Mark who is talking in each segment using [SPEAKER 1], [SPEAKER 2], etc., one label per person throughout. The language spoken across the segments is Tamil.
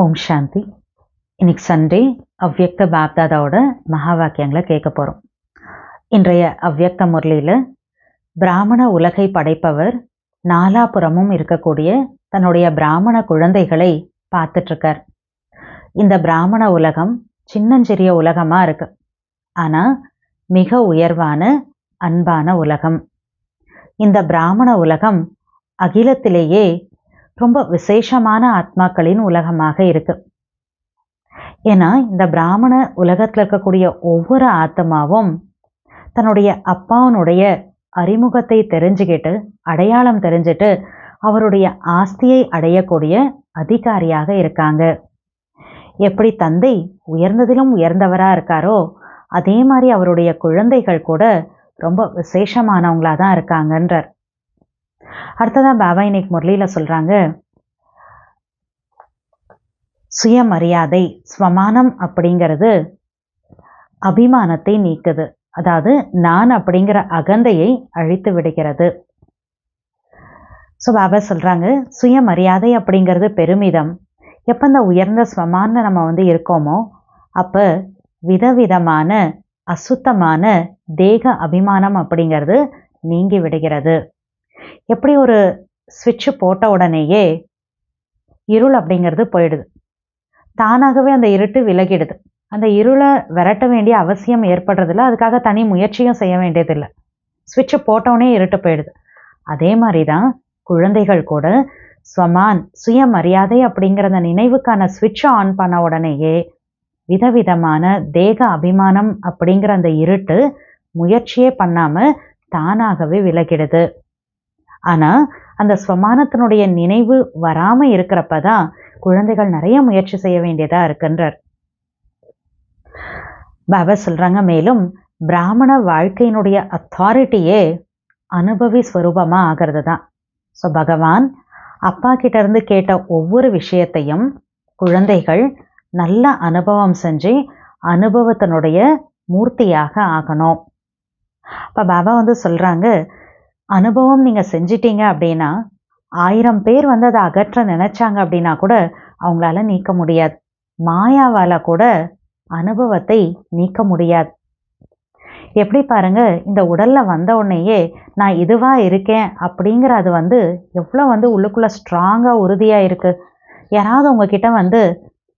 [SPEAKER 1] ஓம் சாந்தி. இன்னைக்கு சண்டே அவ்யக்த பாப்தாதாவோட மகா வாக்கியங்களை கேட்க போகிறோம். இன்றைய அவ்யக்த முரளியில் பிராமண உலகை படைப்பவர் நாலாபுறமும் இருக்கக்கூடிய தன்னுடைய பிராமண குழந்தைகளை பார்த்துட்ருக்கார். இந்த பிராமண உலகம் சின்னஞ்சிறிய உலகமாக இருக்கு, ஆனால் மிக உயர்வான அன்பான உலகம். இந்த பிராமண உலகம் அகிலத்திலேயே ரொம்ப விசேஷமான ஆத்மாக்களின் உலகமாக இருக்கு. ஏன்னா இந்த பிராமண உலகத்தில் இருக்கக்கூடிய ஒவ்வொரு ஆத்மாவும் தன்னுடைய அப்பாவனுடைய அறிமுகத்தை தெரிஞ்சுக்கிட்டு அடையாளம் தெரிஞ்சுட்டு அவருடைய ஆஸ்தியை அடையக்கூடிய அதிகாரியாக இருக்காங்க. எப்படி தந்தை உயர்ந்ததிலும் உயர்ந்தவராக இருக்காரோ அதே மாதிரி அவருடைய குழந்தைகள் கூட ரொம்ப விசேஷமானவங்களாக தான் இருக்காங்கன்றார். அடுத்ததான் பாபா இன்னைக்கு முரளியில் சொல்கிறாங்க, சுயமரியாதை ஸ்வமானம் அப்படிங்கிறது அபிமானத்தை நீக்குது. அதாவது நான் அப்படிங்கிற அகந்தையை அழித்து விடுகிறது. ஸோ பாபா சொல்கிறாங்க, சுயமரியாதை அப்படிங்கிறது பெருமிதம். எப்போ இந்த உயர்ந்த ஸ்வமான நம்ம இருக்கோமோ அப்போ விதவிதமான அசுத்தமான தேக அபிமானம் அப்படிங்கிறது நீங்கி விடுகிறது. எப்படி ஒரு ஸ்விட்சு போட்ட உடனேயே இருள் அப்படிங்கிறது போயிடுது, தானாகவே அந்த இருட்டு விலகிடுது. அந்த இருளை விரட்ட வேண்டிய அவசியம் ஏற்படுறதில்ல, அதுக்காக தனி முயற்சியும் செய்ய வேண்டியதில்லை. ஸ்விட்சை போட்டவுடனே இருட்டு போயிடுது. அதே மாதிரி தான் குழந்தைகள் கூட ஸ்வமான் சுயமரியாதை அப்படிங்கிற அந்த நினைவுக்கான ஸ்விட்சை ஆன் பண்ண உடனேயே விதவிதமான தேக அபிமானம் அப்படிங்கிற அந்த இருட்டு முயற்சியே பண்ணாமல் தானாகவே விலகிடுது. ஆனால் அந்த ஸ்வமானத்தினுடைய நினைவு வராமல் இருக்கிறப்ப தான் குழந்தைகள் நிறைய முயற்சி செய்ய வேண்டியதாக இருக்குன்றார் பாபா சொல்கிறாங்க. மேலும் பிராமண வாழ்க்கையினுடைய அத்தாரிட்டியே அனுபவி ஸ்வரூபமாக ஆகிறது தான். ஸோ பகவான் அப்பா கிட்ட இருந்து கேட்ட ஒவ்வொரு விஷயத்தையும் குழந்தைகள் நல்ல அனுபவம் செஞ்சு அனுபவத்தினுடைய மூர்த்தியாக ஆகணும். இப்போ பாபா சொல்கிறாங்க, அனுபவம் நீங்கள் செஞ்சிட்டீங்க அப்படின்னா 1000 பேர் அதை அகற்ற நினைச்சாங்க அப்படின்னா கூட அவங்களால நீக்க முடியாது. மாயாவால் கூட அனுபவத்தை நீக்க முடியாது. எப்படி பாருங்க, இந்த உடல்ல வந்த உடனேயே நான் இதுவா இருக்கேன் அப்படிங்கிற அது எவ்வளோ உள்ளுக்குள்ள ஸ்ட்ராங்காக உறுதியாக இருக்கு. யாராவது உங்ககிட்ட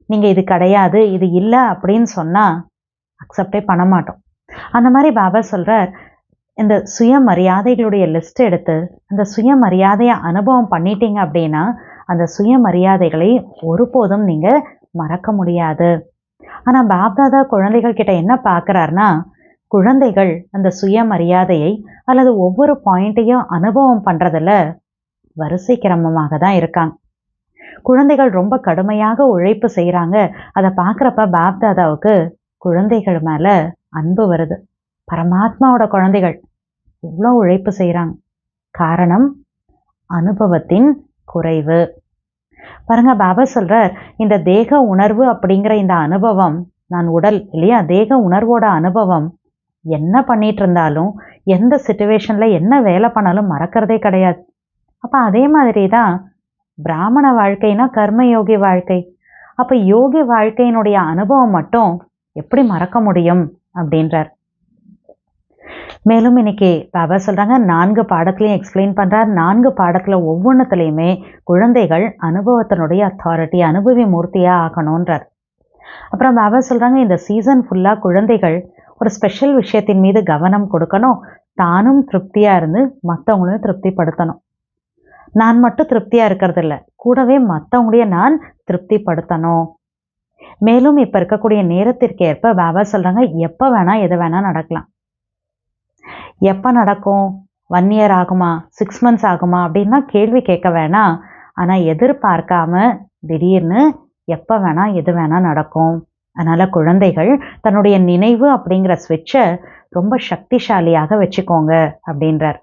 [SPEAKER 1] நீங்கள் இது கிடையாது இது இல்லை அப்படின்னு சொன்னால் அக்செப்டே பண்ண மாட்டோம். அந்த மாதிரி பாபா சொல்கிறார், இந்த சுயமரியாதைகளுடைய லிஸ்ட் எடுத்து அந்த சுயமரியாதையை அனுபவம் பண்ணிட்டீங்க அப்படின்னா அந்த சுயமரியாதைகளை ஒருபோதும் நீங்கள் மறக்க முடியாது. ஆனால் பாப்தாதா குழந்தைகள் கிட்ட என்ன பார்க்குறாருனா, குழந்தைகள் அந்த சுயமரியாதையை அல்லது ஒவ்வொரு பாயிண்ட்டையும் அனுபவம் பண்ணுறதில் வரிசை கிரமமாக தான் இருக்காங்க. குழந்தைகள் ரொம்ப கடுமையாக உழைப்பு செய்கிறாங்க. அதை பார்க்குறப்ப பாப்தாதாவுக்கு குழந்தைகள் மேலே அன்பு வருது. பரமாத்மாவோட குழந்தைகள் இவ்வளோ உழைப்பு செய்கிறாங்க. காரணம் அனுபவத்தின் குறைவு. பாருங்க, பாபா சொல்கிறார், இந்த தேக உணர்வு அப்படிங்கிற இந்த அனுபவம், நான் உடல் இல்லையா, தேக உணர்வோட அனுபவம் என்ன பண்ணிட்டு இருந்தாலும் எந்த சிச்சுவேஷனில் என்ன வேலை பண்ணாலும் மறக்கிறதே கிடையாது. அப்போ அதே மாதிரி தான் பிராமண வாழ்க்கைனா கர்மயோகி வாழ்க்கை. அப்போ யோகி வாழ்க்கையினுடைய அனுபவம் மட்டும் எப்படி மறக்க முடியும் அப்படின்றார். மேலும் இன்னைக்கு பாபா சொல்கிறாங்க, 4 பாடத்துலையும் எக்ஸ்பிளைன் பண்ணுறார். 4 பாடத்தில் ஒவ்வொன்றுத்துலேயுமே குழந்தைகள் அனுபவத்தினுடைய அத்தாரிட்டி அனுபவி மூர்த்தியாக ஆகணுன்றார். அப்புறம் பாபா சொல்கிறாங்க, இந்த சீசன் ஃபுல்லாக குழந்தைகள் ஒரு ஸ்பெஷல் விஷயத்தின் மீது கவனம் கொடுக்கணும். தானும் திருப்தியாக இருந்து மற்றவங்களையும் திருப்திப்படுத்தணும். நான் மட்டும் திருப்தியாக இருக்கிறது இல்லை, கூடவே மற்றவங்களையும் நான் திருப்திப்படுத்தணும். மேலும் இப்போ இருக்கக்கூடிய நேரத்திற்கு ஏற்ப பாபா சொல்கிறாங்க, எப்போ வேணால் எது வேணால் நடக்கலாம். எப்போ நடக்கும், 1 year ஆகுமா, 6 months ஆகுமா அப்படின்னா கேள்வி கேட்க வேணாம். ஆனால் எதிர்பார்க்காம திடீர்னு எப்போ வேணால் எது வேணால் நடக்கும். அதனால் குழந்தைகள் தன்னுடைய நினைவு அப்படிங்கிற ஸ்விட்சை ரொம்ப சக்திசாலியாக வச்சுக்கோங்க அப்படின்றார்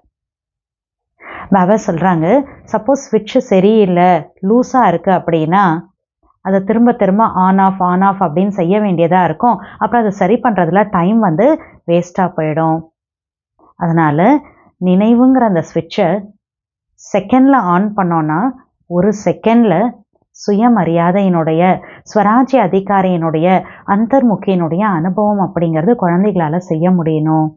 [SPEAKER 1] பாபா. சொல்கிறாங்க, சப்போஸ் ஸ்விட்சு சரியில்லை, லூஸாக இருக்குது அப்படின்னா அதை திரும்ப திரும்ப ஆன் ஆஃப் அப்படின்னு செய்ய வேண்டியதாக இருக்கும். அப்புறம் அதை சரி பண்ணுறதுல டைம் வேஸ்ட்டாக போயிடும். அதனால் நினைவுங்கிற அந்த ஸ்விட்சை செகண்டில் ஆன் பண்ணோன்னா 1 செகண்டில் சுயமரியாதையினுடைய, ஸ்வராஜ்ய அதிகாரியினுடைய, அந்தர்முகியினுடைய அனுபவம் அப்படிங்கிறது குழந்தைகளால் செய்ய முடியணும்.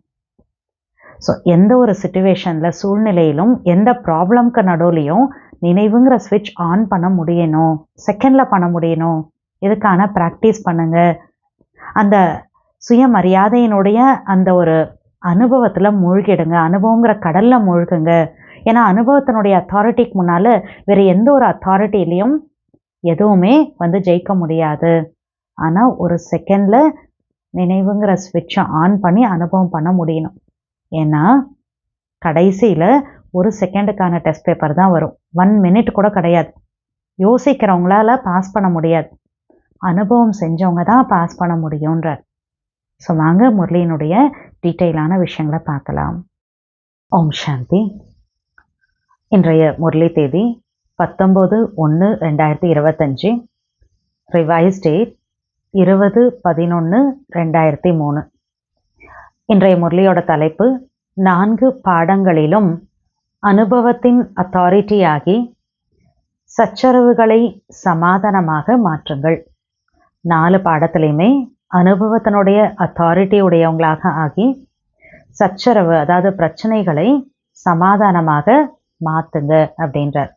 [SPEAKER 1] ஸோ எந்த ஒரு சுச்சுவேஷனில், சூழ்நிலையிலும், எந்த ப்ராப்ளம்க்கு நடுவுலையும் நினைவுங்கிற ஸ்விட்ச் ஆன் பண்ண முடியணும், செகண்டில் பண்ண முடியணும். இதுக்கான ப்ராக்டிஸ் பண்ணுங்க. அந்த சுயமரியாதையினுடைய அந்த ஒரு அனுபவத்தில் மூழ்கிடுங்க, அனுபவங்கிற கடலில் மூழ்குங்க. ஏன்னா அனுபவத்தினுடைய அத்தாரிட்டிக்கு முன்னால் வேறு எந்த ஒரு அத்தாரிட்டிலையும் எதுவுமே ஜெயிக்க முடியாது. ஆனால் ஒரு செகண்டில் நினைவுங்கிற ஸ்விட்சை ஆன் பண்ணி அனுபவம் பண்ண முடியணும். ஏன்னா கடைசியில் ஒரு செகண்டுக்கான டெஸ்ட் பேப்பர் தான் வரும், 1 மினிட் கூட கிடையாது. யோசிக்கிறவங்களால பாஸ் பண்ண முடியாது, அனுபவம் செஞ்சவங்க தான் பாஸ் பண்ண முடியுன்றார். ஸோ வாங்க முரளியினுடைய டீட்டெயிலான விஷயங்களை பார்க்கலாம். ஓம் சாந்தி. இன்றைய முரளி தேதி 19/1/2025. Revise date 20/11/2003. இன்றைய முரளியோட தலைப்பு 4 பாடங்களிலும் அனுபவத்தின் அத்தாரிட்டியாகி சச்சரவுகளை சமாதானமாக மாற்றுங்கள். 4 பாடத்திலையுமே அனுபவத்தினுடைய அத்தாரிட்டி உடையவங்களாக ஆகி சச்சரவு, அதாவது பிரச்சனைகளை சமாதானமாக மாற்றுங்க அப்படின்றார்.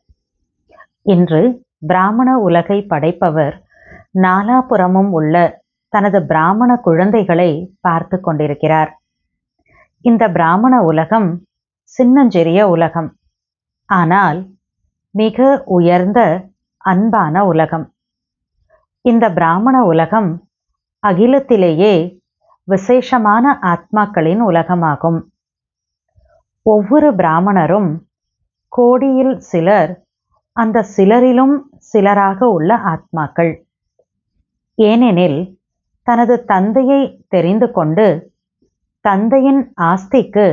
[SPEAKER 1] இன்று பிராமண உலகை படைப்பவர் நாலாபுறமும் உள்ள தனது பிராமண குழந்தைகளை பார்த்து கொண்டிருக்கிறார். இந்த பிராமண உலகம் சின்னஞ்சிறிய உலகம், ஆனால் மிக உயர்ந்த அன்பான உலகம். இந்த பிராமண உலகம் அகிலத்திலேயே விசேஷமான ஆத்மாக்களின் உலகமாகும். ஒவ்வொரு பிராமணரும் கோடியில் சிலர், அந்த சிலரிலும் சிலராக உள்ள ஆத்மாக்கள். ஏனெனில் தனது தந்தையை தெரிந்து கொண்டு தந்தையின் ஆஸ்திக்கு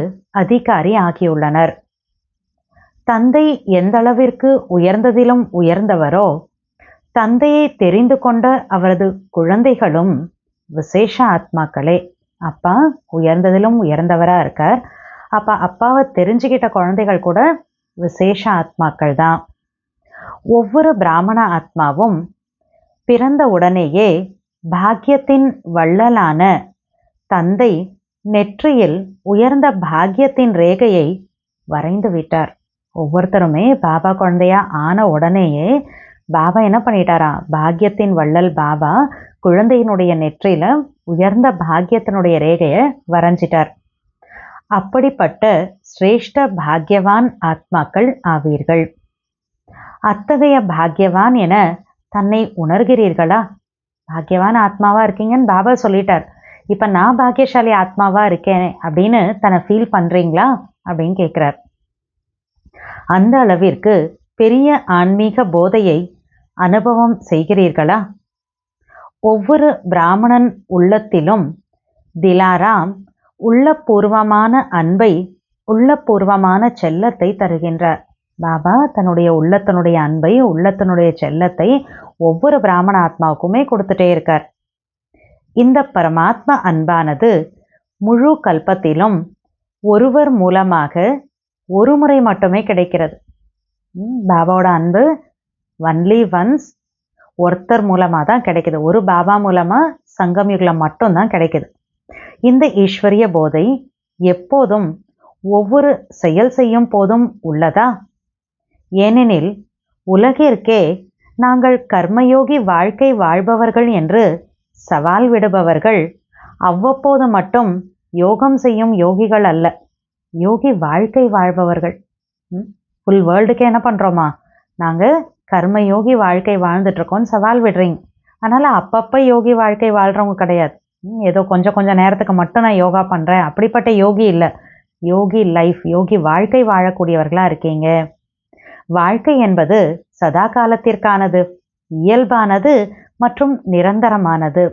[SPEAKER 1] அதிகாரி ஆகியுள்ளனர். தந்தை எந்தளவிற்கு உயர்ந்ததிலும் உயர்ந்தவரோ, தந்தையை தெரிந்து கொண்ட அவரது குழந்தைகளும் விசேஷ ஆத்மாக்களே. அப்பா உயர்ந்ததிலும் உயர்ந்தவராக இருக்கார். அப்போ அப்பாவை தெரிஞ்சுக்கிட்ட குழந்தைகள் கூட விசேஷ ஆத்மாக்கள் தான். ஒவ்வொரு பிராமண ஆத்மாவும் பிறந்த உடனேயே பாக்கியத்தின் வள்ளலான தந்தை நெற்றியில் உயர்ந்த பாக்கியத்தின் ரேகையை வரைந்து விட்டார். ஒவ்வொருத்தருமே பாபா குழந்தையா ஆன உடனேயே பாபா என்ன பண்ணிட்டாரா, பாக்கியத்தின் வள்ளல் பாபா குழந்தையினுடைய நெற்றியில உயர்ந்த பாக்கியத்தினுடைய ரேகையை வரைஞ்சிட்டார். அப்படிப்பட்ட சிரேஷ்ட பாக்யவான் ஆத்மாக்கள் ஆவீர்கள். அத்தகைய பாக்யவான் என தன்னை உணர்கிறீர்களா? பாக்யவான் ஆத்மாவா இருக்கீங்கன்னு பாபா சொல்லிட்டார். இப்ப நான் பாக்கியசாலி ஆத்மாவா இருக்கேன் அப்படின்னு தன்னை ஃபீல் பண்றீங்களா அப்படின்னு கேட்கிறார். அந்த அளவிற்கு பெரிய ஆன்மீக போதையை அனுபவம் செய்கிறீர்களா? ஒவ்வொரு பிராமணன் உள்ளத்திலும் திலாராம் உள்ளபூர்வமான அன்பை, உள்ளபூர்வமான செல்லத்தை தருகின்றார். பாபா தன்னுடைய உள்ளத்தினுடைய அன்பை, உள்ளத்தினுடைய செல்லத்தை ஒவ்வொரு பிராமண ஆத்மாவுக்குமே கொடுத்துட்டே இருக்கார். இந்த பரமாத்மா அன்பானது முழு கல்பத்திலும் ஒருவர் மூலமாக ஒரு முறை மட்டுமே கிடைக்கிறது. பாபாவோட அன்பு ஒன்லி ஒன்ஸ், ஒருத்தர் மூலமாக தான் கிடைக்குது. ஒரு பாபா மூலமாக சங்கம் யுகலம் மட்டும்தான் கிடைக்குது. இந்த ஈஸ்வரிய போதை எப்போதும் ஒவ்வொரு செயல் செய்யும் போதும் உள்ளதா? ஏனெனில் உலகிற்கே நாங்கள் கர்மயோகி வாழ்க்கை வாழ்பவர்கள் என்று சவால் விடுபவர்கள் அவ்வப்போது மட்டும் யோகம் செய்யும் யோகிகள் அல்ல, யோகி வாழ்க்கை வாழ்பவர்கள். ஃபுல் வேர்ல்டுக்கே என்ன பண்ணுறோமா, நாங்கள் கர்மயோகி வாழ்க்கை வாழ்ந்துட்டுருக்கோன்னு சவால் விடுறீங்க. அதனால் அப்பப்போ யோகி வாழ்க்கை வாழ்கிறவங்க கிடையாது. ஏதோ கொஞ்சம் நேரத்துக்கு மட்டும் நான் யோகா பண்ணுறேன், அப்படிப்பட்ட யோகி இல்லை. யோகி லைஃப், யோகி வாழ்க்கை வாழக்கூடியவர்களாக இருக்கீங்க. வாழ்க்கை என்பது சதா காலத்திற்கானது, இயல்பானது மற்றும் நிரந்தரமானது.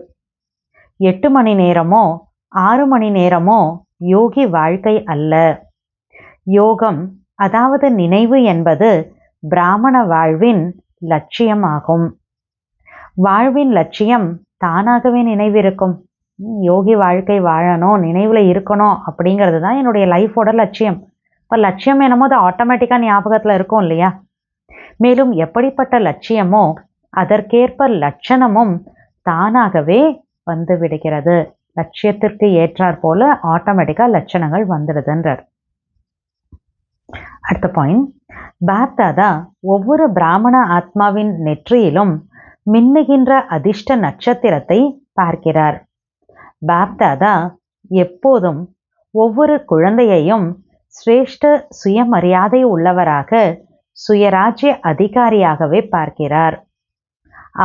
[SPEAKER 1] 8 மணி நேரமோ 6 மணி நேரமோ யோகி வாழ்க்கை அல்ல. யோகம், அதாவது நினைவு என்பது பிராமண வாழ்வின் லட்சியமாகும். வாழ்வின் லட்சியம் தானாகவே நினைவிருக்கும். யோகி வாழ்க்கை வாழணும், நினைவில் இருக்கணும் அப்படிங்கிறது தான் என்னுடைய லைஃபோட லட்சியம். இப்போ லட்சியம் என்னமோ அது ஆட்டோமேட்டிக்காக ஞாபகத்தில் இருக்கும் இல்லையா? மேலும் எப்படிப்பட்ட லட்சியமோ அதற்கேற்ப லட்சணமும் தானாகவே வந்து விடுகிறது. லட்சியத்திற்கு ஏற்றாற் போல ஆட்டோமேட்டிக்கா லட்சணங்கள் வந்துடுதுன்றார். அடுத்த பாயிண்ட், பாப்தாதா ஒவ்வொரு பிராமண ஆத்மாவின் நெற்றியிலும் மின்னுகின்ற அதிர்ஷ்ட நட்சத்திரத்தை பார்க்கிறார். பாப்தாதா எப்போதும் ஒவ்வொரு குழந்தையையும் சிரேஷ்ட சுயமரியாதை உள்ளவராக, சுயராஜ்ய அதிகாரியாகவே பார்க்கிறார்.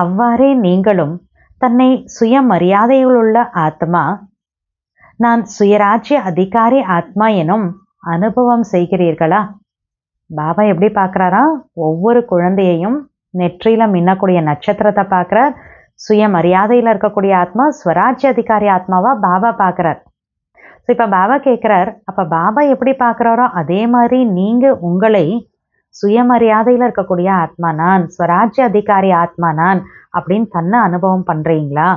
[SPEAKER 1] அவ்வாறே நீங்களும் தன்னை சுயமரியாதையுள்ள ஆத்மா, நான் சுயராஜ்ய அதிகாரி ஆத்மா எனும் அனுபவம் செய்கிறீர்களா? பாபா எப்படி பார்க்குறாரா? ஒவ்வொரு குழந்தையையும் நெற்றியில மின்னக்கூடிய நட்சத்திரத்தை பார்க்குறார். சுயமரியாதையில் இருக்கக்கூடிய ஆத்மா ஸ்வராஜ்ய அதிகாரி ஆத்மாவா பாபா பார்க்குறார். ஸோ இப்போ பாபா கேட்குறார், அப்போ பாபா எப்படி பார்க்குறாரோ அதே மாதிரி நீங்கள் உங்களை சுயமரியாதையில் இருக்கக்கூடிய ஆத்மா நான், ஸ்வராஜ்ய அதிகாரி ஆத்மா நான் அப்படின்னு தன்னை அனுபவம் பண்ணுறீங்களா?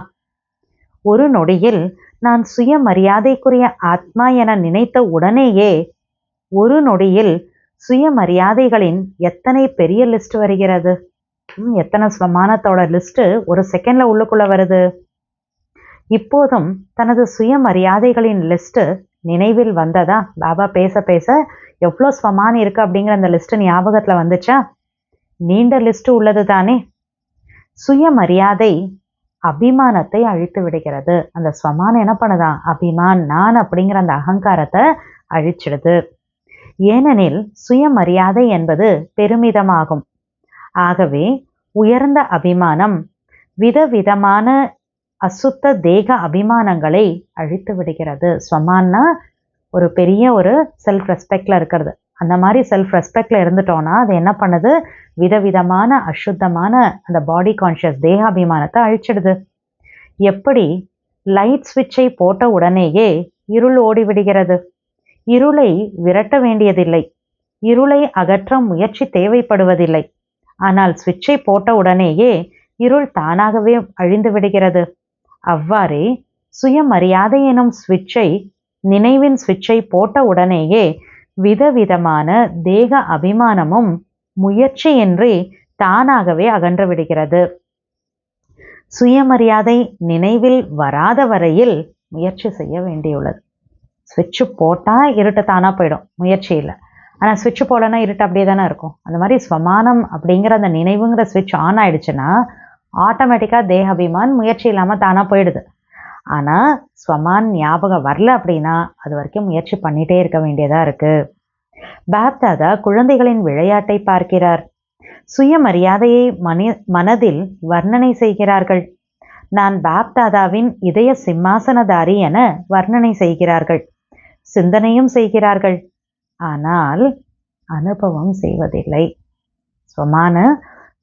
[SPEAKER 1] ஒரு நொடியில் நான் சுயமரியாதைக்குரிய ஆத்மா என நினைத்த உடனேயே ஒரு நொடியில் சுயமரியாதைகளின் எத்தனை பெரிய லிஸ்ட் வருகிறது, எத்தனை ஸ்வமானத்தோட லிஸ்ட் ஒரு செகண்ட்ல உள்ளுக்குள்ள வருது. இப்போதும் தனது சுயமரியாதைகளின் லிஸ்ட் நினைவில் வந்ததா? பாபா பேச பேச எவ்வளோ ஸ்வமானம் இருக்கு அப்படிங்கிற அந்த லிஸ்ட் ஞாபகத்துல வந்துச்சா? நீண்ட லிஸ்ட் உள்ளது தானே. சுயமரியாதை அபிமானத்தை அழித்து விடுகிறது. அந்த ஸ்வமானம் என்ன பண்ணுதான்? அபிமான், நான் அப்படிங்கிற அந்த அகங்காரத்தை அழிச்சிடுது. ஏனெனில் சுயமரியாதை என்பது பெருமிதமாகும். ஆகவே உயர்ந்த அபிமானம் விதவிதமான அசுத்த தேக அபிமானங்களை அழித்து விடுகிறது. ஸ்வமான்னா ஒரு பெரிய ஒரு செல்ஃப் ரெஸ்பெக்ட்ல இருக்கிறது. அந்த மாதிரி செல்ஃப் ரெஸ்பெக்ட்ல இருந்துட்டோம்னா அது என்ன பண்ணுது? விதவிதமான அசுத்தமான அந்த பாடி கான்ஷியஸ் தேகாபிமானத்தை அழிச்சிடுது. எப்படி லைட் ஸ்விட்சை போட்ட உடனேயே இருள் ஓடிவிடுகிறது. இருளை விரட்ட வேண்டியதில்லை, இருளை அகற்ற முயற்சி தேவைப்படுவதில்லை. ஆனால் ஸ்விட்சை போட்ட உடனேயே இருள் தானாகவே அழிந்து விடுகிறது. அவ்வாறே சுயமரியாதை எனும் ஸ்விட்சை, நினைவின் ஸ்விட்சை போட்ட உடனேயே விதவிதமான தேக அபிமானமும் முயற்சியின்றி தானாகவே அகன்று விடுகிறது. சுயமரியாதை நினைவில் வராத வரையில் முயற்சி செய்ய வேண்டியுள்ளது. ஸ்விட்சு போட்டால் இருட்டு தானா போயிடும், முயற்சி இல்லை. ஆனால் ஸ்விட்சு போடலன்னா இருட்டு அப்படியே தானே இருக்கும். அந்த மாதிரி ஸ்வமானம் அப்படிங்கிற அந்த நினைவுங்கிற ஸ்விட்ச் ஆன் ஆயிடுச்சுன்னா ஆட்டோமேட்டிக்காக தேக அபிமான் முயற்சி இல்லாமல் தானாக போயிடுது. ஆனால் ஸ்வமான் ஞாபகம் வரல அப்படின்னா அது வரைக்கும் முயற்சி பண்ணிகிட்டே இருக்க வேண்டியதாக இருக்குது. பாப்தாதா குழந்தைகளின் விளையாட்டை பார்க்கிறார். சுயமரியாதையை மனதில் வர்ணனை செய்கிறார்கள். நான் பாப்தாதாவின் இதய சிம்மாசனதாரி என வர்ணனை செய்கிறார்கள், சிந்தனையும் செய்கிறார்கள். ஆனால் அனுபவம் செய்வதில்லை. ஸ்வமான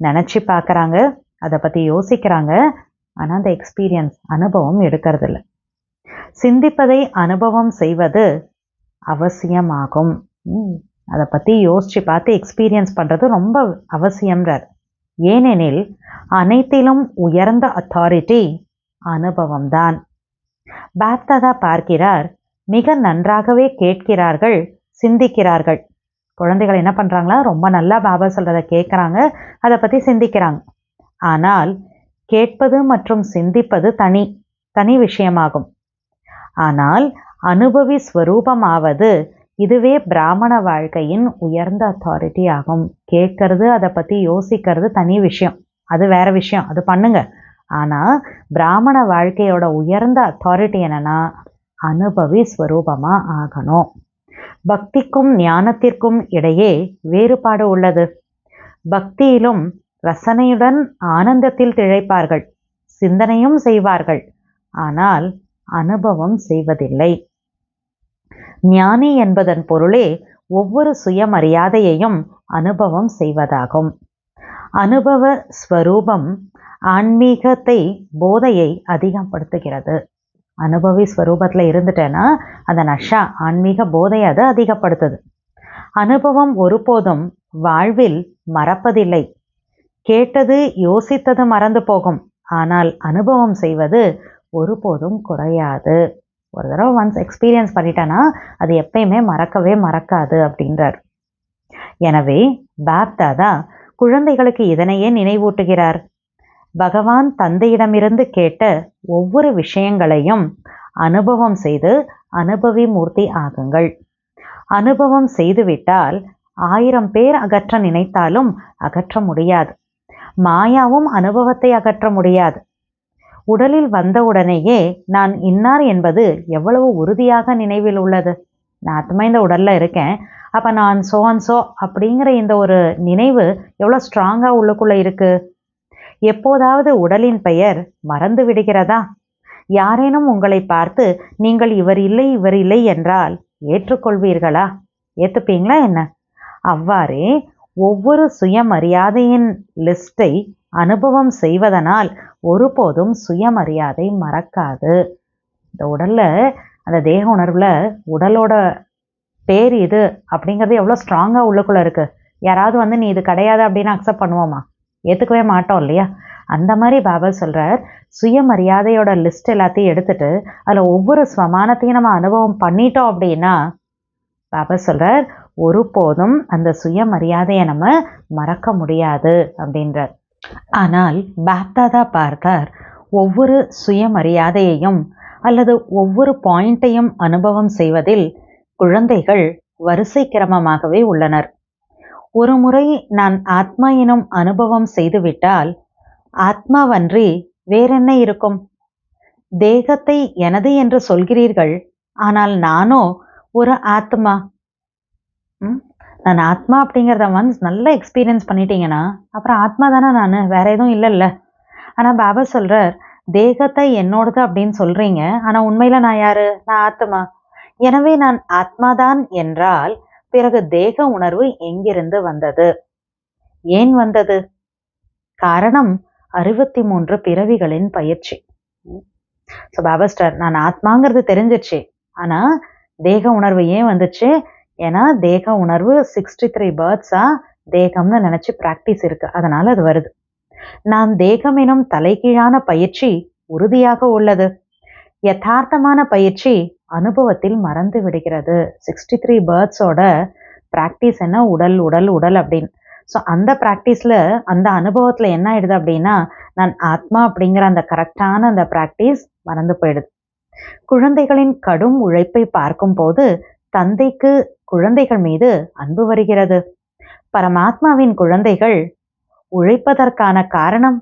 [SPEAKER 1] நினச்சி பார்க்குறாங்க, அதை பற்றி யோசிக்கிறாங்க. ஆனால் அந்த எக்ஸ்பீரியன்ஸ் அனுபவம் எடுக்கிறதில்ல. சிந்திப்பதை அனுபவம் செய்வது அவசியமாகும். அதை பற்றி யோசித்து பார்த்து எக்ஸ்பீரியன்ஸ் பண்ணுறது ரொம்ப அவசியம்ன்றார். ஏனெனில் அனைத்திலும் உயர்ந்த அத்தாரிட்டி அனுபவம்தான். பாப்தாதா பார்க்கிறார், மிக நன்றாகவே கேட்கிறார்கள், சிந்திக்கிறார்கள். குழந்தைகள் என்ன பண்ணுறாங்களா? ரொம்ப நல்லா பாபா சொல்கிறத கேட்குறாங்க, அதை பற்றி சிந்திக்கிறாங்க. ஆனால் கேட்பது மற்றும் சிந்திப்பது தனி விஷயமாகும். ஆனால் அனுபவி ஸ்வரூபமாவது இதுவே பிராமண வாழ்க்கையின் உயர்ந்த அத்தாரிட்டி ஆகும். கேட்கறது, அதை பற்றி யோசிக்கிறது தனி விஷயம், அது வேற விஷயம், அது பண்ணுங்க. ஆனால் பிராமண வாழ்க்கையோட உயர்ந்த அத்தாரிட்டி என்னன்னா அனுபவி ஸ்வரூபமாக ஆகணும். பக்திக்கும் ஞானத்திற்கும் இடையே வேறுபாடு உள்ளது. பக்தியிலும் ரசனையுடன் ஆனந்தத்தில் திளைப்பார்கள், சிந்தனையும் செய்வார்கள், ஆனால் அனுபவம் செய்வதில்லை. ஞானி என்பதன் பொருளே ஒவ்வொரு சுயமரியாதையையும் அனுபவம் செய்வதாகும். அனுபவ ஸ்வரூபம் ஆன்மீகத்தை, போதையை அதிகப்படுத்துகிறது. அனுபவி ஸ்வரூபத்தில் இருந்துட்டேன்னா அந்த நஷா ஆன்மீக போதை அதை அதிகப்படுத்துது. அனுபவம் ஒருபோதும் வாழ்வில் மறப்பதில்லை. கேட்டது யோசித்தது மறந்து போகும், ஆனால் அனுபவம் செய்வது ஒருபோதும் குறையாது. ஒரு தடவை ஒன்ஸ் எக்ஸ்பீரியன்ஸ் பண்ணிட்டேன்னா அது எப்பயுமே மறக்காது அப்படின்றார். எனவே பாப்தாதா குழந்தைகளுக்கு இதனையே நினைவூட்டுகிறார். பகவான் தந்தையிடமிருந்து கேட்ட ஒவ்வொரு விஷயங்களையும் அனுபவம் செய்து அனுபவி மூர்த்தி ஆகுங்கள். அனுபவம் செய்துவிட்டால் 1000 பேர் அகற்ற நினைத்தாலும் அகற்ற முடியாது. மாயாவும் அனுபவத்தை அகற்ற முடியாது. உடலில் வந்தவுடனேயே நான் இன்னார் என்பது எவ்வளவு உறுதியாக நினைவில் உள்ளது. நான் ஆத்மா இந்த உடல்ல இருக்கேன், அப்ப நான் சோ அண்ட் சோ அப்படிங்கிற இந்த ஒரு நினைவு எவ்வளோ ஸ்ட்ராங்கா உள்ளுக்குள்ள இருக்கு. எப்போதாவது உடலின் பெயர் மறந்து விடுகிறதா? யாரேனும் உங்களை பார்த்து நீங்கள் இவர் இல்லை இவர் இல்லை என்றால் ஏற்றுக்கொள்வீர்களா? ஏத்துப்பீங்களா என்ன? அவ்வாறே ஒவ்வொரு சுயமரியாதையின் லிஸ்டை அனுபவம் செய்வதனால் ஒருபோதும் சுயமரியாதை மறக்காது. இந்த உடல்ல அந்த தேக உணர்வுல உடலோட பேர் இது அப்படிங்கிறது எவ்வளோ ஸ்ட்ராங்கா உள்ளுக்குள்ள இருக்கு. யாராவது நீ இது கிடையாது அப்படின்னு அக்செப்ட் பண்ணுவோமா? ஏத்துக்கவே மாட்டோம் இல்லையா? அந்த மாதிரி பாபா சொல்றார், சுயமரியாதையோட லிஸ்ட் எல்லாத்தையும் எடுத்துட்டு அதுல ஒவ்வொரு ஸ்வமானத்தையும் நம்ம அனுபவம் பண்ணிட்டோம் அப்படின்னா பாபா சொல்றார், ஒருபோதும் அந்த சுயமரியாதையை நம்ம மறக்க முடியாது அப்படின்றார். ஆனால் பாப்தாதா பார்த்தார், ஒவ்வொரு சுயமரியாதையையும் அல்லது ஒவ்வொரு பாயிண்ட்டையும் அனுபவம் செய்வதில் குழந்தைகள் வரிசை கிரமமாகவே உள்ளனர். ஒரு முறை நான் ஆத்மா எனும் அனுபவம் செய்துவிட்டால் ஆத்மாவன்றி வேறென்ன இருக்கும்? தேகத்தை எனது என்று சொல்கிறீர்கள், ஆனால் நானோ ஒரு ஆத்மா. நான் ஆத்மா அப்படிங்கிறத நல்லா எக்ஸ்பீரியன்ஸ் பண்ணிட்டீங்கன்னா அப்புறம் ஆத்மா தானே நான், வேற எதுவும் இல்லைல்ல. ஆனால் பாபா சொல்றார், தேகத்தை என்னோடது அப்படின்னு சொல்றீங்க, ஆனால் உண்மையில நான் யாரு? நான் ஆத்மா. எனவே நான் ஆத்மாதான் என்றால் பிறகு தேக உணர்வு எங்கிருந்து வந்தது? ஏன் வந்தது? காரணம் 63 பிறவிகளின் பயிற்சி. பாபா ஸ்டார், நான் ஆத்மாங்கிறது தெரிஞ்சிச்சு, ஆனா தேக உணர்வு ஏன் வந்துச்சு? ஏன்னா தேக உணர்வு 63 பேர்த்ஸா தேகம்னு நினைச்சு பிராக்டிஸ் இருக்கு, அதனால அது வருது. நான் தேகம் எனும் தலைகீழான பயிற்சி உறுதியாக உள்ளது. யதார்த்தமான பயிற்சி அனுபவத்தில் மறந்து விடுகிறது. 63 பேர்த்ஸோட பிராக்டிஸ் என்ன? உடல் உடல் உடல் அப்படின்னு. ஸோ அந்த ப்ராக்டிஸில் அந்த அனுபவத்தில் என்ன ஆயிடுது அப்படின்னா நான் ஆத்மா அப்படிங்கிற அந்த கரெக்டான அந்த ப்ராக்டிஸ் மறந்து போயிடுது. குழந்தைகளின் கடும் உழைப்பை பார்க்கும் போது தந்தைக்கு குழந்தைகள் மீது அன்பு வருகிறது. பரமாத்மாவின் குழந்தைகள் உழைப்பதற்கான காரணம்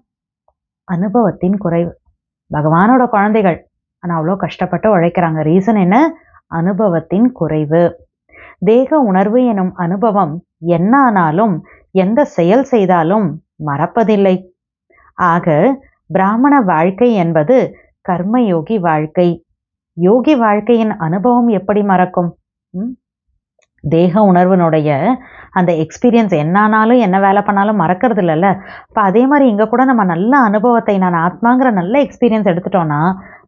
[SPEAKER 1] அனுபவத்தின் குறைவு. பகவானோட குழந்தைகள் ஆனால் அவ்வளோ கஷ்டப்பட்டு உழைக்கிறாங்க. ரீசன் என்ன? அனுபவத்தின் குறைவு. தேக உணர்வு எனும் அனுபவம் என்ன ஆனாலும் எந்த செயல் செய்தாலும் மறப்பதில்லை. ஆக பிராமண வாழ்க்கை என்பது கர்மயோகி வாழ்க்கை. யோகி வாழ்க்கையின் அனுபவம் எப்படி மறக்கும்? தேக உணர்வினுடைய அந்த எக்ஸ்பீரியன்ஸ் என்னானாலும் என்ன வேலை பண்ணாலும் மறக்கிறது இல்லைல்ல. இப்போ அதே மாதிரி இங்கே கூட நம்ம நல்ல அனுபவத்தை, நான் ஆத்மாங்கிற நல்ல எக்ஸ்பீரியன்ஸ் எடுத்துட்டோம்னா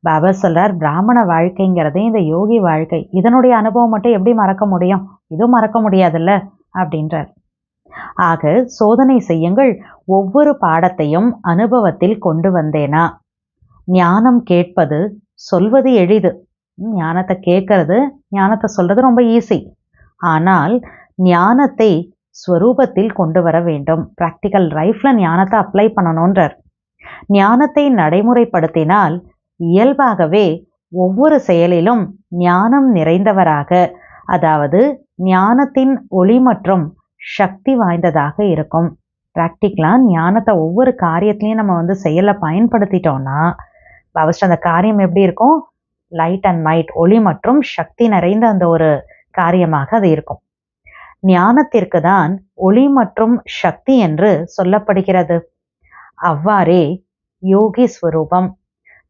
[SPEAKER 1] பாபா சொல்றார், பிராமண வாழ்க்கைங்கிறதே இந்த யோகி வாழ்க்கை, இதனுடைய அனுபவம் மட்டும் எப்படி மறக்க முடியும்? இதுவும் மறக்க முடியாதுல்ல அப்படின்றார். ஆக சோதனை செய்யுங்கள், ஒவ்வொரு பாடத்தையும் அனுபவத்தில் கொண்டு வந்தேனா? ஞானம் கேட்பது சொல்வது எளிது. ஞானத்தை கேட்கறது, ஞானத்தை சொல்றது ரொம்ப ஈஸி. ஆனால் ஞானத்தை ஸ்வரூபத்தில் கொண்டு வர வேண்டும். ப்ராக்டிக்கல் லைஃப்ல ஞானத்தை அப்ளை பண்ணணுன்றார். ஞானத்தை நடைமுறைப்படுத்தினால் இயல்பாகவே ஒவ்வொரு செயலிலும் ஞானம் நிறைந்தவராக, அதாவது ஞானத்தின் ஒளி மற்றும் சக்தி வாய்ந்ததாக இருக்கும். ப்ராக்டிக்கலா ஞானத்தை ஒவ்வொரு காரியத்திலையும் நம்ம செயலை பயன்படுத்திட்டோம்னா அவசியம் அந்த காரியம் எப்படி இருக்கும்? லைட் அண்ட் மைட், ஒளி மற்றும் சக்தி நிறைந்த அந்த ஒரு காரியமாக அது இருக்கும். ஞானத்திற்கு தான் ஒளி மற்றும் சக்தி என்று சொல்லப்படுகிறது. அவ்வாறே யோகி ஸ்வரூபம்,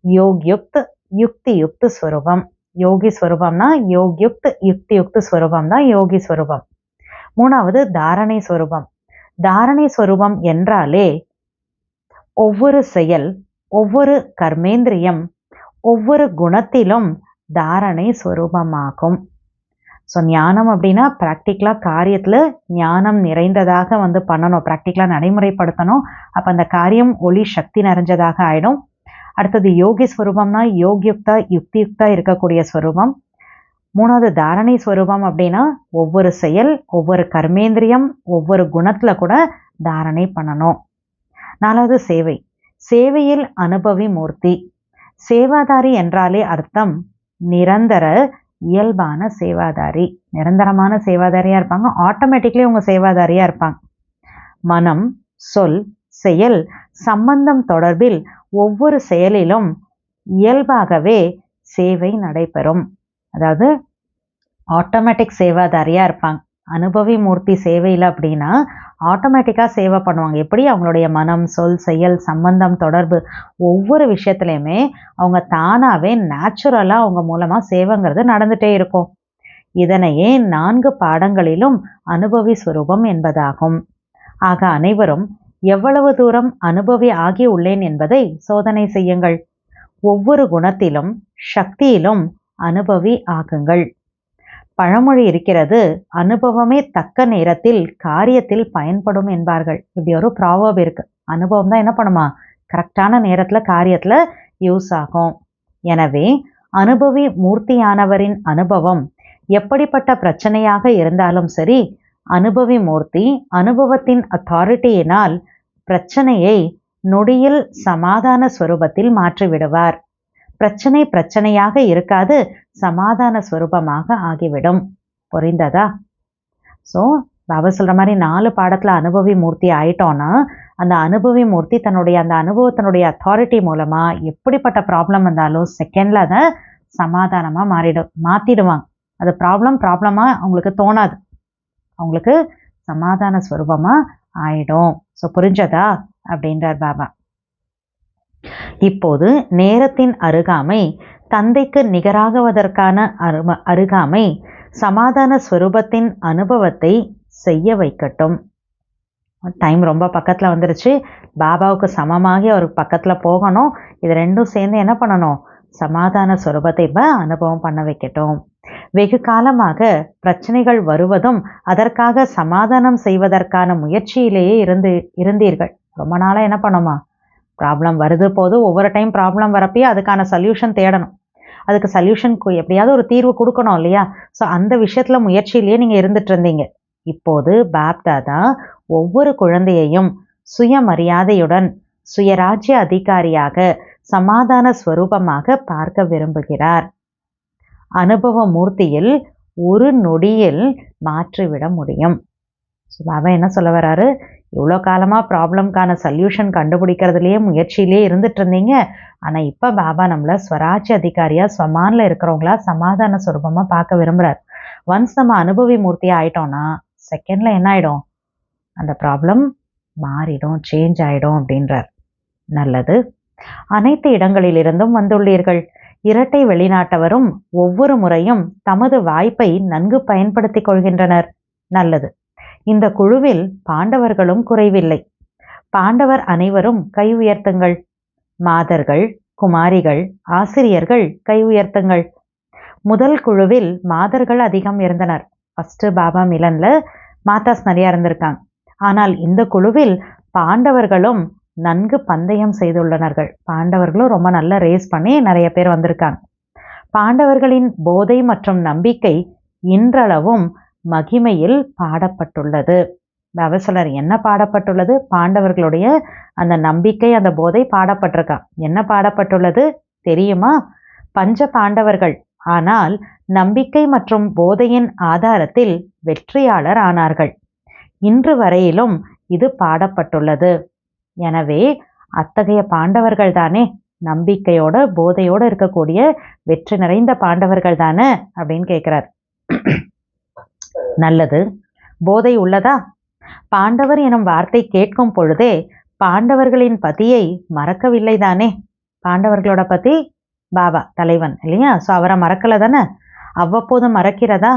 [SPEAKER 1] யோக்யுக்த் யுக்தி யுக்த ஸ்வரூபம். யோகி ஸ்வரூபம்னா யோக்யுக்த் யுக்தி யுக்த ஸ்வரூபம் தான் யோகி ஸ்வரூபம். மூணாவது தாரணை ஸ்வரூபம். தாரணை ஸ்வரூபம் என்றாலே ஒவ்வொரு செயல், ஒவ்வொரு கர்மேந்திரியம், ஒவ்வொரு குணத்திலும் தாரணை ஸ்வரூபமாகும். ஸோ ஞானம் அப்படின்னா ப்ராக்டிக்கலாக காரியத்தில் ஞானம் நிறைந்ததாக பண்ணணும், ப்ராக்டிக்கலாக நடைமுறைப்படுத்தணும். அப்போ அந்த காரியம் ஒளி சக்தி நிறைஞ்சதாக ஆயிடும். அடுத்தது யோகி ஸ்வரூபம்னா யோகியுக்தா யுக்தியுக்தா இருக்கக்கூடிய ஸ்வரூபம். மூணாவது தாரணை ஸ்வரூபம் அப்படின்னா ஒவ்வொரு செயல், ஒவ்வொரு கர்மேந்திரியம், ஒவ்வொரு குணத்தில் கூட தாரணை பண்ணணும். நாலாவது சேவை. சேவையில் அனுபவி மூர்த்தி. சேவாதாரி என்றாலே அர்த்தம் நிரந்தர இயல்பான சேவாதாரி. நிரந்தரமான சேவாதாரியா இருப்பாங்க, ஆட்டோமேட்டிக்லி அவங்க சேவாதாரியா இருப்பாங்க. மனம், சொல், செயல், சம்பந்தம் தொடர்பில் ஒவ்வொரு செயலிலும் இயல்பாகவே சேவை நடைபெறும். அதாவது ஆட்டோமேட்டிக் சேவாதாரியா இருப்பாங்க. அனுபவி மூர்த்தி சேவையில் அப்படின்னா ஆட்டோமேட்டிக்காக சேவை பண்ணுவாங்க. எப்படி? அவங்களுடைய மனம், சொல், செயல், சம்பந்தம், தொடர்பு ஒவ்வொரு விஷயத்துலையுமே அவங்க தானாகவே நேச்சுரலாக அவங்க மூலமாக சேவைங்கிறது நடந்துகிட்டே இருக்கும். இதனையே 4 பாடங்களிலும் அனுபவி ஸ்வரூபம் என்பதாகும். ஆக அனைவரும் எவ்வளவு தூரம் அனுபவி ஆகி உள்ளேன் என்பதை சோதனை செய்யுங்கள். ஒவ்வொரு குணத்திலும் சக்தியிலும் அனுபவி ஆகுங்கள். பழமொழி இருக்கிறது, அனுபவமே தக்க நேரத்தில் காரியத்தில் பயன்படும் என்பார்கள். இப்படி ஒரு ப்ராவர்ப் இருக்கு. அனுபவம் தான் என்ன பண்ணுமா, கரெக்டான நேரத்தில் காரியத்தில் யூஸ் ஆகும். எனவே அனுபவி மூர்த்தியானவரின் அனுபவம் எப்படிப்பட்ட பிரச்சனையாக இருந்தாலும் சரி, அனுபவி மூர்த்தி அனுபவத்தின் அத்தாரிட்டியினால் பிரச்சனையை நொடியில் சமாதான ஸ்வரூபத்தில் மாற்றிவிடுவார். பிரச்சனை பிரச்சனையாக இருக்காது, சமாதான ஸ்வரூபமாக ஆகிவிடும். புரிந்ததா? ஸோ பாபா சொல்கிற மாதிரி 4 பாடத்தில் அனுபவி மூர்த்தி ஆயிட்டோன்னா அந்த அனுபவி மூர்த்தி தன்னுடைய அந்த அனுபவத்தினுடைய அத்தாரிட்டி மூலமாக எப்படிப்பட்ட ப்ராப்ளம் வந்தாலும் செகண்டில் அதை சமாதானமாக மாற்றிடுவாங்க. அது ப்ராப்ளமாக அவங்களுக்கு தோணாது, அவங்களுக்கு சமாதான ஸ்வரூபமாக ஆயிடும். ஸோ புரிஞ்சதா அப்படின்றார் பாபா. இப்போது நேரத்தின் அருகாமை, தந்தைக்கு நிகராகுவதற்கான அருகாமை சமாதான ஸ்வரூபத்தின் அனுபவத்தை செய்ய வைக்கட்டும். டைம் ரொம்ப பக்கத்தில் வந்துருச்சு. பாபாவுக்கு சமமாகி அவருக்கு பக்கத்தில் போகணும். இது ரெண்டும் சேர்ந்து என்ன பண்ணணும், சமாதான ஸ்வரூபத்தை அனுபவம் பண்ண வைக்கட்டும். வெகு காலமாக பிரச்சனைகள் வருவதும் அதற்காக சமாதானம் செய்வதற்கான முயற்சியிலேயே இருந்தீர்கள். ரொம்ப நாளாக என்ன பண்ணுமா, ப்ராப்ளம் வருது போது ஒவ்வொரு டைம் ப்ராப்ளம் வரப்பே அதுக்கான சொல்யூஷன் தேடணும், அதுக்கு சொல்யூஷனுக்கு எப்படியாவது ஒரு தீர்வு கொடுக்கணும் இல்லையா? ஸோ அந்த விஷயத்தில் முயற்சியிலேயே நீங்கள் இருந்துட்டு இருந்தீங்க. இப்போது பாப்தாதா ஒவ்வொரு குழந்தையையும் சுயமரியாதையுடன் சுயராஜ்ய அதிகாரியாக சமாதான ஸ்வரூபமாக பார்க்க விரும்புகிறார். அனுபவ மூர்த்தியில் ஒரு நொடியில் மாற்றிவிட முடியும். ஸோ பாபா என்ன சொல்ல வர்றாரு, இவ்வளோ காலமாக ப்ராப்ளம்கான சொல்யூஷன் கண்டுபிடிக்கிறதுலையே முயற்சியிலே இருந்துட்டு இருந்தீங்க. ஆனால் இப்போ பாபா நம்மளை ஸ்வராஜ்ய அதிகாரியாக ஸ்வமானில் இருக்கிறவங்களா சமாதான ஸ்வரூபமாக பார்க்க விரும்புகிறார். ஒன்ஸ் நம்ம அனுபவி மூர்த்தியாக ஆயிட்டோம்னா செகண்டில் என்ன ஆகிடும், அந்த ப்ராப்ளம் மாறிடும், சேஞ்ச் ஆகிடும் அப்படின்றார். நல்லது. அனைத்து இடங்களிலிருந்தும் வந்துள்ளீர்கள். இரட்டை வெளிநாட்டவரும் ஒவ்வொரு முறையும் தமது வாய்ப்பை நன்கு பயன்படுத்திக் கொள்கின்றனர். நல்லது. இந்த குழுவில் பாண்டவர்களும் குறைவில்லை. பாண்டவர் அனைவரும் கை உயர்த்துங்கள். மாதர்கள், குமாரிகள், ஆசிரியர்கள் கை உயர்த்துங்கள். முதல் குழுவில் மாதர்கள் அதிகம் இருந்தனர். ஃபர்ஸ்ட் பாபா மிலன்ல மாதாஸ் நிறையா இருந்திருக்காங்க. ஆனால் இந்த குழுவில் பாண்டவர்களும் நன்கு பந்தயம் செய்துள்ளனர்கள். பாண்டவர்களும் ரொம்ப நல்ல ரேஸ் பண்ணி நிறைய பேர் வந்திருக்காங்க. பாண்டவர்களின் போதை மற்றும் நம்பிக்கை இன்றளவும் மகிமையில் பாடப்பட்டுள்ளது. பாபா என்ன பாடப்பட்டுள்ளது? பாண்டவர்களுடைய அந்த நம்பிக்கை, அந்த போதை பாடப்பட்டிருக்கா. என்ன பாடப்பட்டுள்ளது தெரியுமா? பஞ்ச பாண்டவர்கள் ஆனால் நம்பிக்கை மற்றும் போதையின் ஆதாரத்தில் வெற்றியாளர் ஆனார்கள். இன்று வரையிலும் இது பாடப்பட்டுள்ளது. எனவே அத்தகைய பாண்டவர்கள் தானே நம்பிக்கையோட போதையோடு இருக்கக்கூடிய வெற்றி நிறைந்த பாண்டவர்கள் தானே அப்படின்னு கேட்குறார். நல்லது. போதை உள்ளதா? பாண்டவர் எனும் வார்த்தை கேட்கும் பொழுதே பாண்டவர்களின் பதியை மறக்கவில்லை தானே? பாண்டவர்களோட பத்தி பாபா தலைவன் இல்லையா? ஸோ அவரை மறக்கலை தானே? அவ்வப்போது மறக்கிறதா?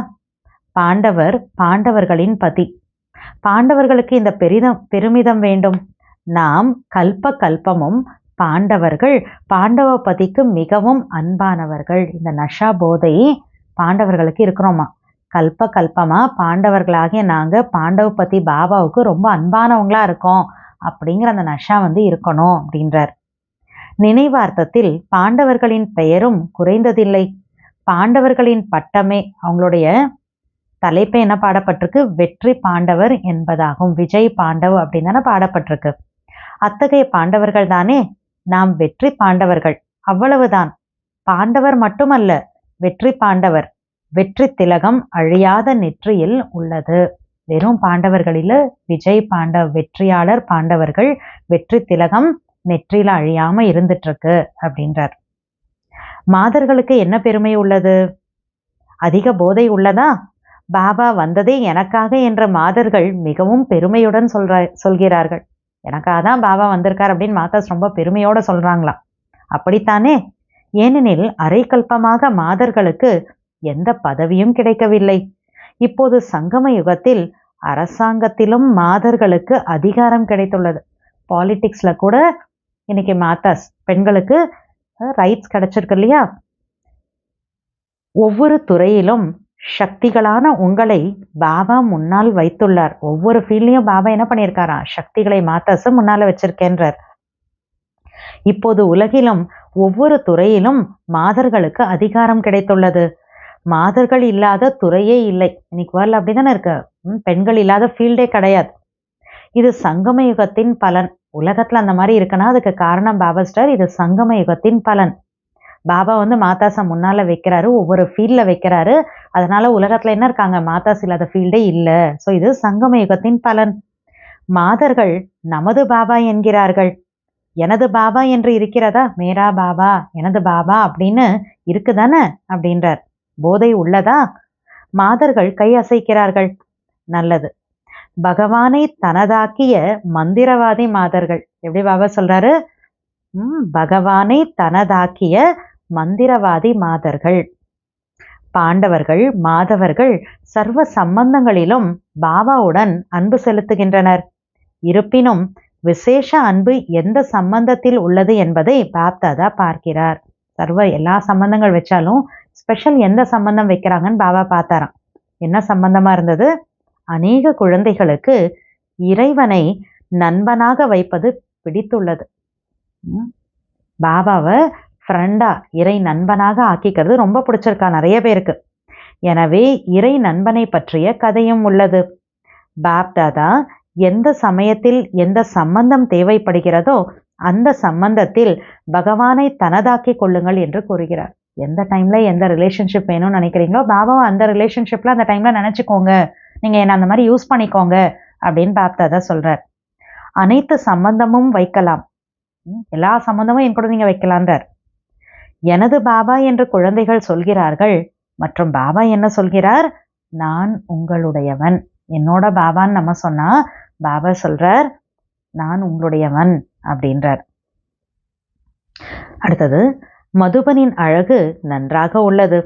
[SPEAKER 1] பாண்டவர் பாண்டவர்களின் பதி. பாண்டவர்களுக்கு இந்த பெருமிதம் வேண்டும். நாம் கல்ப கல்பமும் பாண்டவர்கள் பாண்டவ பதிக்கு மிகவும் அன்பானவர்கள். இந்த நஷா போதை பாண்டவர்களுக்கு இருக்கிறோமா? கல்ப கல்பமா பாண்டவர்களாகிய நாங்கள் பாண்டவ பத்தி பாபாவுக்கு ரொம்ப அன்பானவங்களா இருக்கோம் அப்படிங்கிற அந்த நஷா இருக்கணும் அப்படின்றார். நினைவார்த்தத்தில் பாண்டவர்களின் பெயரும் குறைந்ததில்லை. பாண்டவர்களின் பட்டமே, அவங்களுடைய தலைப்பை என்ன பாடப்பட்டிருக்கு? வெற்றி பாண்டவர் என்பதாகும். விஜய் பாண்டவ் அப்படின்னு தானே பாடப்பட்டிருக்கு. அத்தகைய பாண்டவர்கள் தானே நாம் வெற்றி பாண்டவர்கள், அவ்வளவுதான். பாண்டவர் மட்டுமல்ல, வெற்றி பாண்டவர். வெற்றி திலகம் அழியாத நெற்றியில் உள்ளது. வெறும் பாண்டவர்களில் விஜய் பாண்டவ், வெற்றியாளர் பாண்டவர்கள், வெற்றி திலகம் நெற்றியில அழியாம இருந்துட்டு இருக்கு அப்படின்றார். மாதர்களுக்கு என்ன பெருமை உள்ளது? அதிக போதை உள்ளதா? பாபா வந்ததே எனக்காக என்ற மாதர்கள் மிகவும் பெருமையுடன் சொல்கிறார்கள். எனக்காக தான் பாபா வந்திருக்கார் அப்படின்னு மாதாஸ் ரொம்ப பெருமையோட சொல்றாங்களாம். அப்படித்தானே? ஏனெனில் அரை கல்பமாக மாதர்களுக்கு எந்த பதவியும் கிடைக்கவில்லை. இப்போது சங்கம யுகத்தில் அரசாங்கத்திலும் மாதர்களுக்கு அதிகாரம் கிடைத்துள்ளது. பாலிடிக்ஸ்ல கூட இன்னைக்கு மாதாஸ் பெண்களுக்கு ரைட்ஸ் கிடைச்சிருக்கு இல்லையா? ஒவ்வொரு துறையிலும் சக்திகளான உங்களை பாபா முன்னால் வைத்துள்ளார். ஒவ்வொரு ஃபீல்ட்லயும் பாபா என்ன பண்ணியிருக்காரா? சக்திகளை மாதாஸ் முன்னால வச்சிருக்கேன்றார். இப்போது உலகிலும் ஒவ்வொரு துறையிலும் மாதர்களுக்கு அதிகாரம் கிடைத்துள்ளது. மாதர்கள் இல்லாத துறையே இல்லை. இன்னைக்கு வேர்ல்ட் அப்படிதானே இருக்கு. பெண்கள் இல்லாத ஃபீல்டே கிடையாது. இது சங்கம யுகத்தின் பலன். உலகத்துல அந்த மாதிரி இருக்குன்னா அதுக்கு காரணம் பாபா ஸ்டார். இது சங்கம யுகத்தின் பலன். பாபா மாதாசை முன்னால வைக்கிறாரு, ஒவ்வொரு ஃபீல்ட்ல வைக்கிறாரு. அதனால உலகத்துல என்ன இருக்காங்க? மாதாஸ் இல்லாத ஃபீல்டே இல்லை. ஸோ இது சங்கம யுகத்தின் பலன். மாதர்கள் நமது பாபா என்கிறார்கள். எனது பாபா என்று இருக்கிறதா? மேரா பாபா, எனது பாபா அப்படின்னு இருக்குதானே அப்படின்றார். போதை உள்ளதா? மாதர்கள் கை அசைக்கிறார்கள். நல்லது. பகவானை தனதாக்கிய மந்திரவாதி மாதர்கள். எப்படி பாபா சொல்றாரு? பகவானை தனதாக்கிய மந்திரவாதி மாதர்கள். பாண்டவர்கள் மாதவர்கள் சர்வ சம்பந்தங்களிலும் பாபாவுடன் அன்பு செலுத்துகின்றனர். இருப்பினும் விசேஷ அன்பு எந்த சம்பந்தத்தில் உள்ளது என்பதை பாப்தாதா பார்க்கிறார். சர்வ எல்லா சம்பந்தங்கள் வச்சாலும் ஸ்பெஷல் எந்த சம்பந்தம் வைக்கிறாங்கன்னு பாபா பார்த்தாராம். என்ன சம்பந்தமா இருந்தது? அநேக குழந்தைகளுக்கு இறைவனை நண்பனாக வைப்பது பிடித்துள்ளது. பாபாவை ஃப்ரெண்டா, இறை நண்பனாக ஆக்கிக்கிறது ரொம்ப பிடிச்சிருக்கா நிறைய பேருக்கு. எனவே இறை நண்பனை பற்றிய கதையும் உள்ளது. பாப்தாதா எந்த சமயத்தில் எந்த சம்பந்தம் தேவைப்படுகிறதோ அந்த சம்பந்தத்தில் பகவானை தனதாக்கி கொள்ளுங்கள் என்று கூறுகிறார். எந்த டைம்ல எந்த ரிலேஷன்ஷிப் வேணும்னு நினைக்கிறீங்களோ பாபாவை அந்த ரிலேஷன்ஷிப்ல அந்த டைம்ல நினைச்சுக்கோங்க, நீங்க என்ன அந்த மாதிரி யூஸ் பண்ணிக்கோங்க அப்படின்னு பாப்தாதா சொல்றார். அனைத்து சம்பந்தமும் வைக்கலாம், எல்லா சம்பந்தமும் என் கூட நீங்க வைக்கலான்றார். எனது பாபா என்று குழந்தைகள் சொல்கிறார்கள். மற்றும் பாபா என்ன சொல்கிறார்? நான் உங்களுடையவன். என்னோட பாபான்னு நம்ம சொன்னா பாபா சொல்றார் நான் உங்களுடையவன் அப்படின்றார். அடுத்தது, மதுபனின் அழகு நன்றாக உள்ளது.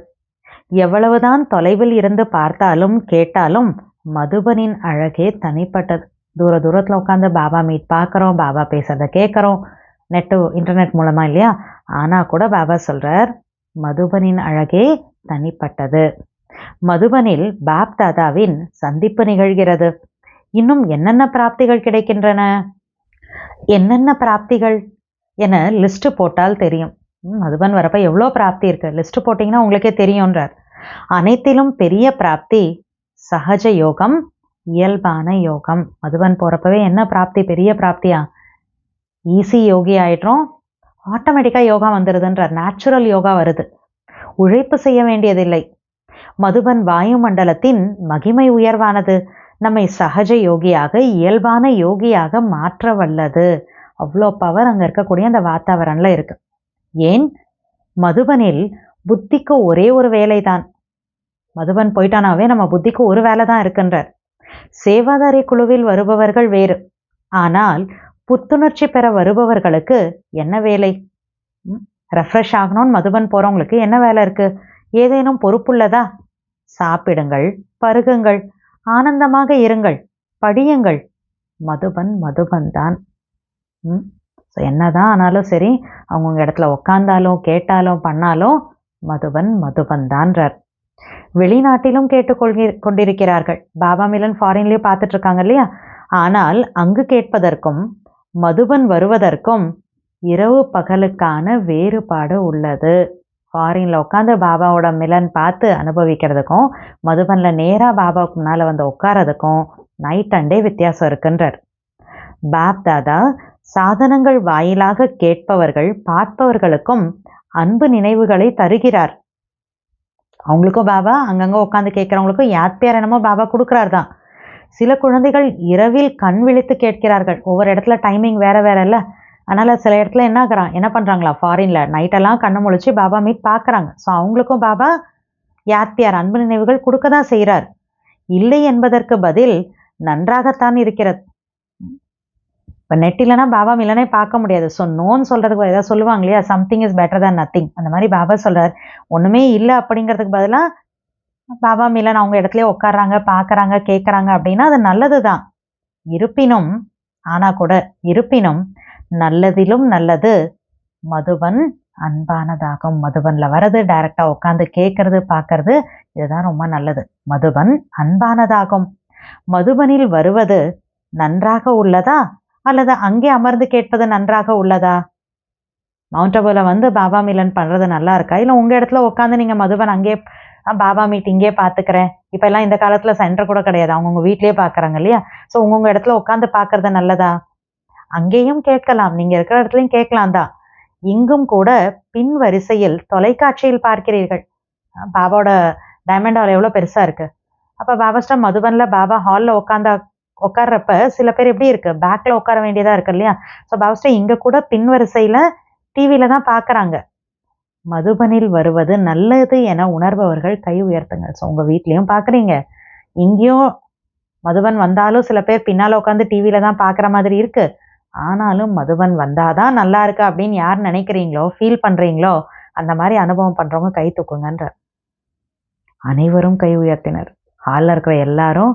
[SPEAKER 1] எவ்வளவுதான் தொலைவில் இருந்து பார்த்தாலும் கேட்டாலும் மதுபனின் அழகே தனிப்பட்டது. தூரத்துல உட்காந்து பாபா மீட் பார்க்குறோம், பாபா பேசுறத கேட்குறோம், இன்டர்நெட் மூலமா இல்லையா? ஆனா கூட பாபா சொல்றார் மதுபனின் அழகே தனிப்பட்டது. மதுபனில் பாப்தாதாவின் சந்திப்பு நிகழ்கிறது. இன்னும் என்னென்ன பிராப்திகள் கிடைக்கின்றன? என்னென்ன பிராப்திகள் என லிஸ்ட் போட்டால் தெரியும். மதுபன் வரப்ப எவ்வளோ பிராப்தி இருக்கு, லிஸ்ட் போட்டிங்கன்னா உங்களுக்கே தெரியும்ன்றார். அனைத்திலும் பெரிய பிராப்தி சகஜ யோகம், இயல்பான யோகம். மதுபன் போறப்பவே என்ன பிராப்தி? பெரிய பிராப்தியா? ஈஸி யோகி ஆயிடுறோம், ஆட்டோமேட்டிக்காக யோகா வந்துடுதுன்றார். நேச்சுரல் யோகா வருது, உழைப்பு செய்ய வேண்டியதில்லை. மதுபன் வாயுமண்டலத்தின் மகிமை உயர்வானது. நம்மை சகஜ யோகியாக, இயல்பான யோகியாக மாற்ற வல்லது. அவ்வளோ பவர் அங்கே இருக்கக்கூடிய அந்த வாத்தாவரணில் இருக்கு. ஏன்? மதுபனில் புத்திக்கு ஒரே ஒரு வேலை தான். மதுபன் போயிட்டானாவே நம்ம புத்திக்கு ஒரு வேலை தான் இருக்குன்றார். சேவாதாரி குழுவில் வருபவர்கள் வேறு. ஆனால் புத்துணர்ச்சி பெற வருபவர்களுக்கு என்ன வேலை? ரெஃப்ரெஷ் ஆகணும்னு மதுபன் போறவங்களுக்கு என்ன வேலை இருக்கு? ஏதேனும் பொறுப்புள்ளதா? சாப்பிடுங்கள், பருகுங்கள், ஆனந்தமாக இருங்கள், படியுங்கள். மதுபன் மதுபன் தான். என்னதான் ஆனாலும் சரி, அவங்கவுங்க இடத்துல உக்காந்தாலும் கேட்டாலும் பண்ணாலும் மதுபன் மதுபன் தான்றார். வெளிநாட்டிலும் கொண்டிருக்கிறார்கள். பாபா மிலன் ஃபாரின்லயே பார்த்துட்டு இருக்காங்க இல்லையா? ஆனால் அங்கு கேட்பதற்கும் மதுபன் வருவதற்கும் இரவு பகலுக்கான வேறுபாடு உள்ளது. ஃபாரின்ல உட்காந்து பாபாவோட மிலன் பார்த்து அனுபவிக்கிறதுக்கும் மதுபன்ல நேரா பாபாவுக்கு முன்னால வந்து உட்காரதுக்கும் நைட் அண்ட் டே வித்தியாசம் இருக்குன்றார். பாப் தாதா சாதனங்கள் வாயிலாக கேட்பவர்கள் பார்ப்பவர்களுக்கும் அன்பு நினைவுகளை தருகிறார். அவங்களுக்கும் பாபா அங்கங்கே உட்காந்து கேட்குறவங்களுக்கும் யாத் பேர் என்னமோ பாபா கொடுக்குறாரு தான். சில குழந்தைகள் இரவில் கண் விழித்து கேட்கிறார்கள். ஒவ்வொரு இடத்துல டைமிங் வேற வேற இல்லை. அதனால் சில இடத்துல என்ன பண்ணுறாங்களா, ஃபாரினில் நைட்டெல்லாம் கண்ணு முழிச்சு பாபா மீட் பார்க்குறாங்க. ஸோ அவங்களுக்கும் பாபா யாத்தியார் அன்பு நினைவுகள் கொடுக்க தான் செய்கிறார். இல்லை என்பதற்கு பதில் நன்றாகத்தான் இருக்கிறது. இப்போ நெட் இல்லைனா பாபா இல்லைனே பார்க்க முடியாது. ஸோ நோன்னு சொல்கிறதுக்கு ஏதாவது சொல்லுவாங்க இல்லையா, something is better than nothing. அந்த மாதிரி பாபா சொல்கிறார், ஒன்றுமே இல்லை அப்படிங்கிறதுக்கு பதிலாக பாபா மிலன் அவங்க இடத்துலயே உட்காடுறாங்க, பார்க்குறாங்க, கேட்குறாங்க அப்படின்னா அது நல்லது தான். இருப்பினும் இருப்பினும் நல்லதிலும் நல்லது மதுபன் அன்பானதாகும். மதுபனில் வர்றது, டைரெக்டாக உட்காந்து கேட்கறது, பார்க்கறது, இதுதான் ரொம்ப நல்லது. மதுபன் அன்பானதாகும். மதுபனில் வருவது நன்றாக உள்ளதா அல்லது அங்கே அமர்ந்து கேட்பது நன்றாக உள்ளதா? மவுண்ட் ஆபுல பாபா மிலன் பண்ணுறது நல்லா இருக்கா, இல்லை உங்கள் இடத்துல உட்காந்து நீங்கள் மதுபன் அங்கே பாபா மீட் இங்கே பார்த்துக்கிறேன். இப்போ எல்லாம் இந்த காலத்தில் சென்டர் கூட கிடையாது, அவங்கவுங்க வீட்லேயே பார்க்குறாங்க இல்லையா. ஸோ உங்கவுங்க இடத்துல உட்காந்து பார்க்கறது நல்லதா? அங்கேயும் கேட்கலாம், நீங்கள் இருக்கிற இடத்துலையும் கேட்கலாம் தான். இங்கும் கூட பின் வரிசையில் தொலைக்காட்சியில் பார்க்கிறீர்கள். பாபாவோட டைமண்ட் ஹால் எவ்வளோ பெருசாக இருக்குது. அப்போ பாபா ஸ்டார் மதுபனில் பாபா ஹாலில் உட்கார்றப்ப சில பேர் எப்படி இருக்குது, பேக்கில் உட்கார வேண்டியதாக இருக்கு இல்லையா. ஸோ பாபா ஸ்டார் இங்கே கூட பின் வரிசையில் டிவியில் தான் பார்க்குறாங்க. மதுபனில் வருவது நல்லது என உணர்பவர்கள் கை உயர்த்துங்க. ஸோ உங்கள் வீட்லேயும் பார்க்குறீங்க, இங்கேயும் மதுபன் வந்தாலும் சில பேர் பின்னால் உட்காந்து டிவியில் தான் பார்க்குற மாதிரி இருக்குது. ஆனாலும் மதுபன் வந்தாதான் நல்லா இருக்கு அப்படின்னு யார் நினைக்கிறீங்களோ, ஃபீல் பண்ணுறீங்களோ, அந்த மாதிரி அனுபவம் பண்ணுறவங்க கை தூக்குங்கன்ற. அனைவரும் கை உயர்த்தினர். ஹாலில் இருக்கிற எல்லாரும்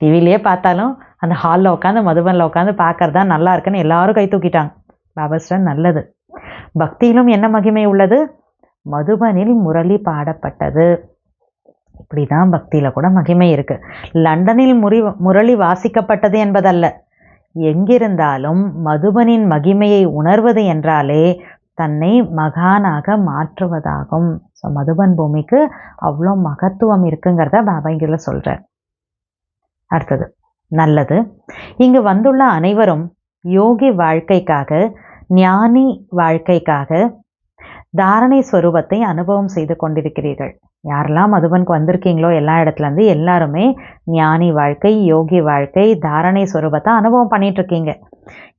[SPEAKER 1] டிவிலேயே பார்த்தாலும் அந்த ஹாலில் உட்காந்து மதுபனில் உட்காந்து பார்க்கறதா நல்லா இருக்குன்னு எல்லாரும் கை தூக்கிட்டாங்க. பாபாஸ்டர் நல்லது. பக்தியிலும் என்ன மகிமை உள்ளது? மதுபனில் முரளி பாடப்பட்டது. இப்படிதான் பக்தியில கூட மகிமை இருக்கு. லண்டனில் முரளி வாசிக்கப்பட்டது என்பதல்ல, எங்கிருந்தாலும் மதுபனின் மகிமையை உணர்வது என்றாலே தன்னை மகானாக மாற்றுவதாகும். ஸோ மதுபன் பூமிக்கு அவ்வளோ மகத்துவம் இருக்குங்கிறத பாபா இங்கில் சொல்றார். அடுத்தது நல்லது. இங்கு வந்துள்ள அனைவரும் யோகி வாழ்க்கைக்காக, ஞானி வாழ்க்கைக்காக தாரணை ஸ்வரூபத்தை அனுபவம் செய்து கொண்டிருக்கிறீர்கள். யாரெல்லாம் மதுபனுக்கு வந்திருக்கீங்களோ எல்லா இடத்துலேருந்து எல்லாருமே ஞானி வாழ்க்கை, யோகி வாழ்க்கை, தாரணை ஸ்வரூபத்தை அனுபவம் பண்ணிட்டு இருக்கீங்க.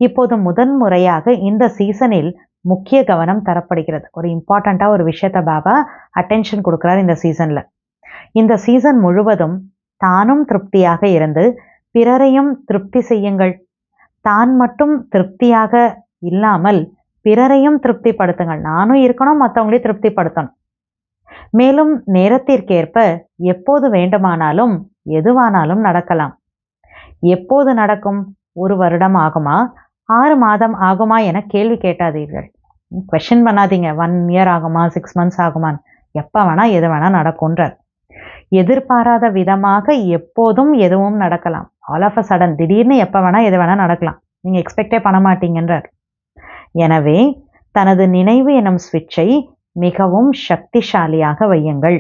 [SPEAKER 1] இப்போது முதன் முறையாக இந்த சீசனில் முக்கிய கவனம் தரப்படுகிறது. ஒரு இம்பார்ட்டண்ட்டாக ஒரு விஷயத்தை பாபா அட்டென்ஷன் கொடுக்குறார் இந்த சீசனில். இந்த சீசன் முழுவதும் தானும் திருப்தியாக இருந்து பிறரையும் திருப்தி செய்யுங்கள். தான் மட்டும் திருப்தியாக இல்லாமல் பிறரையும் திருப்திப்படுத்துங்கள். நானும் இருக்கணும், மற்றவங்களையும் திருப்திப்படுத்தணும். மேலும் நேரத்திற்கேற்ப எப்போது வேண்டுமானாலும் எதுவானாலும் நடக்கலாம். எப்போது நடக்கும்? 1 வருடம் ஆகுமா, 6 மாதம் ஆகுமா என கேள்வி கேட்டாதீர்கள். கொஸ்டின் பண்ணாதீங்க. 1 இயர் ஆகுமா, 6 மந்த்ஸ் ஆகுமான்னு. எப்போ வேணா எது வேணா நடக்கும்ன்றார். எதிர்பாராத விதமாக எப்போதும் எதுவும் நடக்கலாம். ஆல் ஆஃப் அ சடன் திடீர்னு எப்போ வேணா எது வேணா நடக்கலாம். நீங்கள் எக்ஸ்பெக்டே பண்ண மாட்டீங்கன்றார். எனவே தனது நினைவு எனும் ஸ்விட்சை மிகவும் சக்திசாலியாக வையுங்கள்.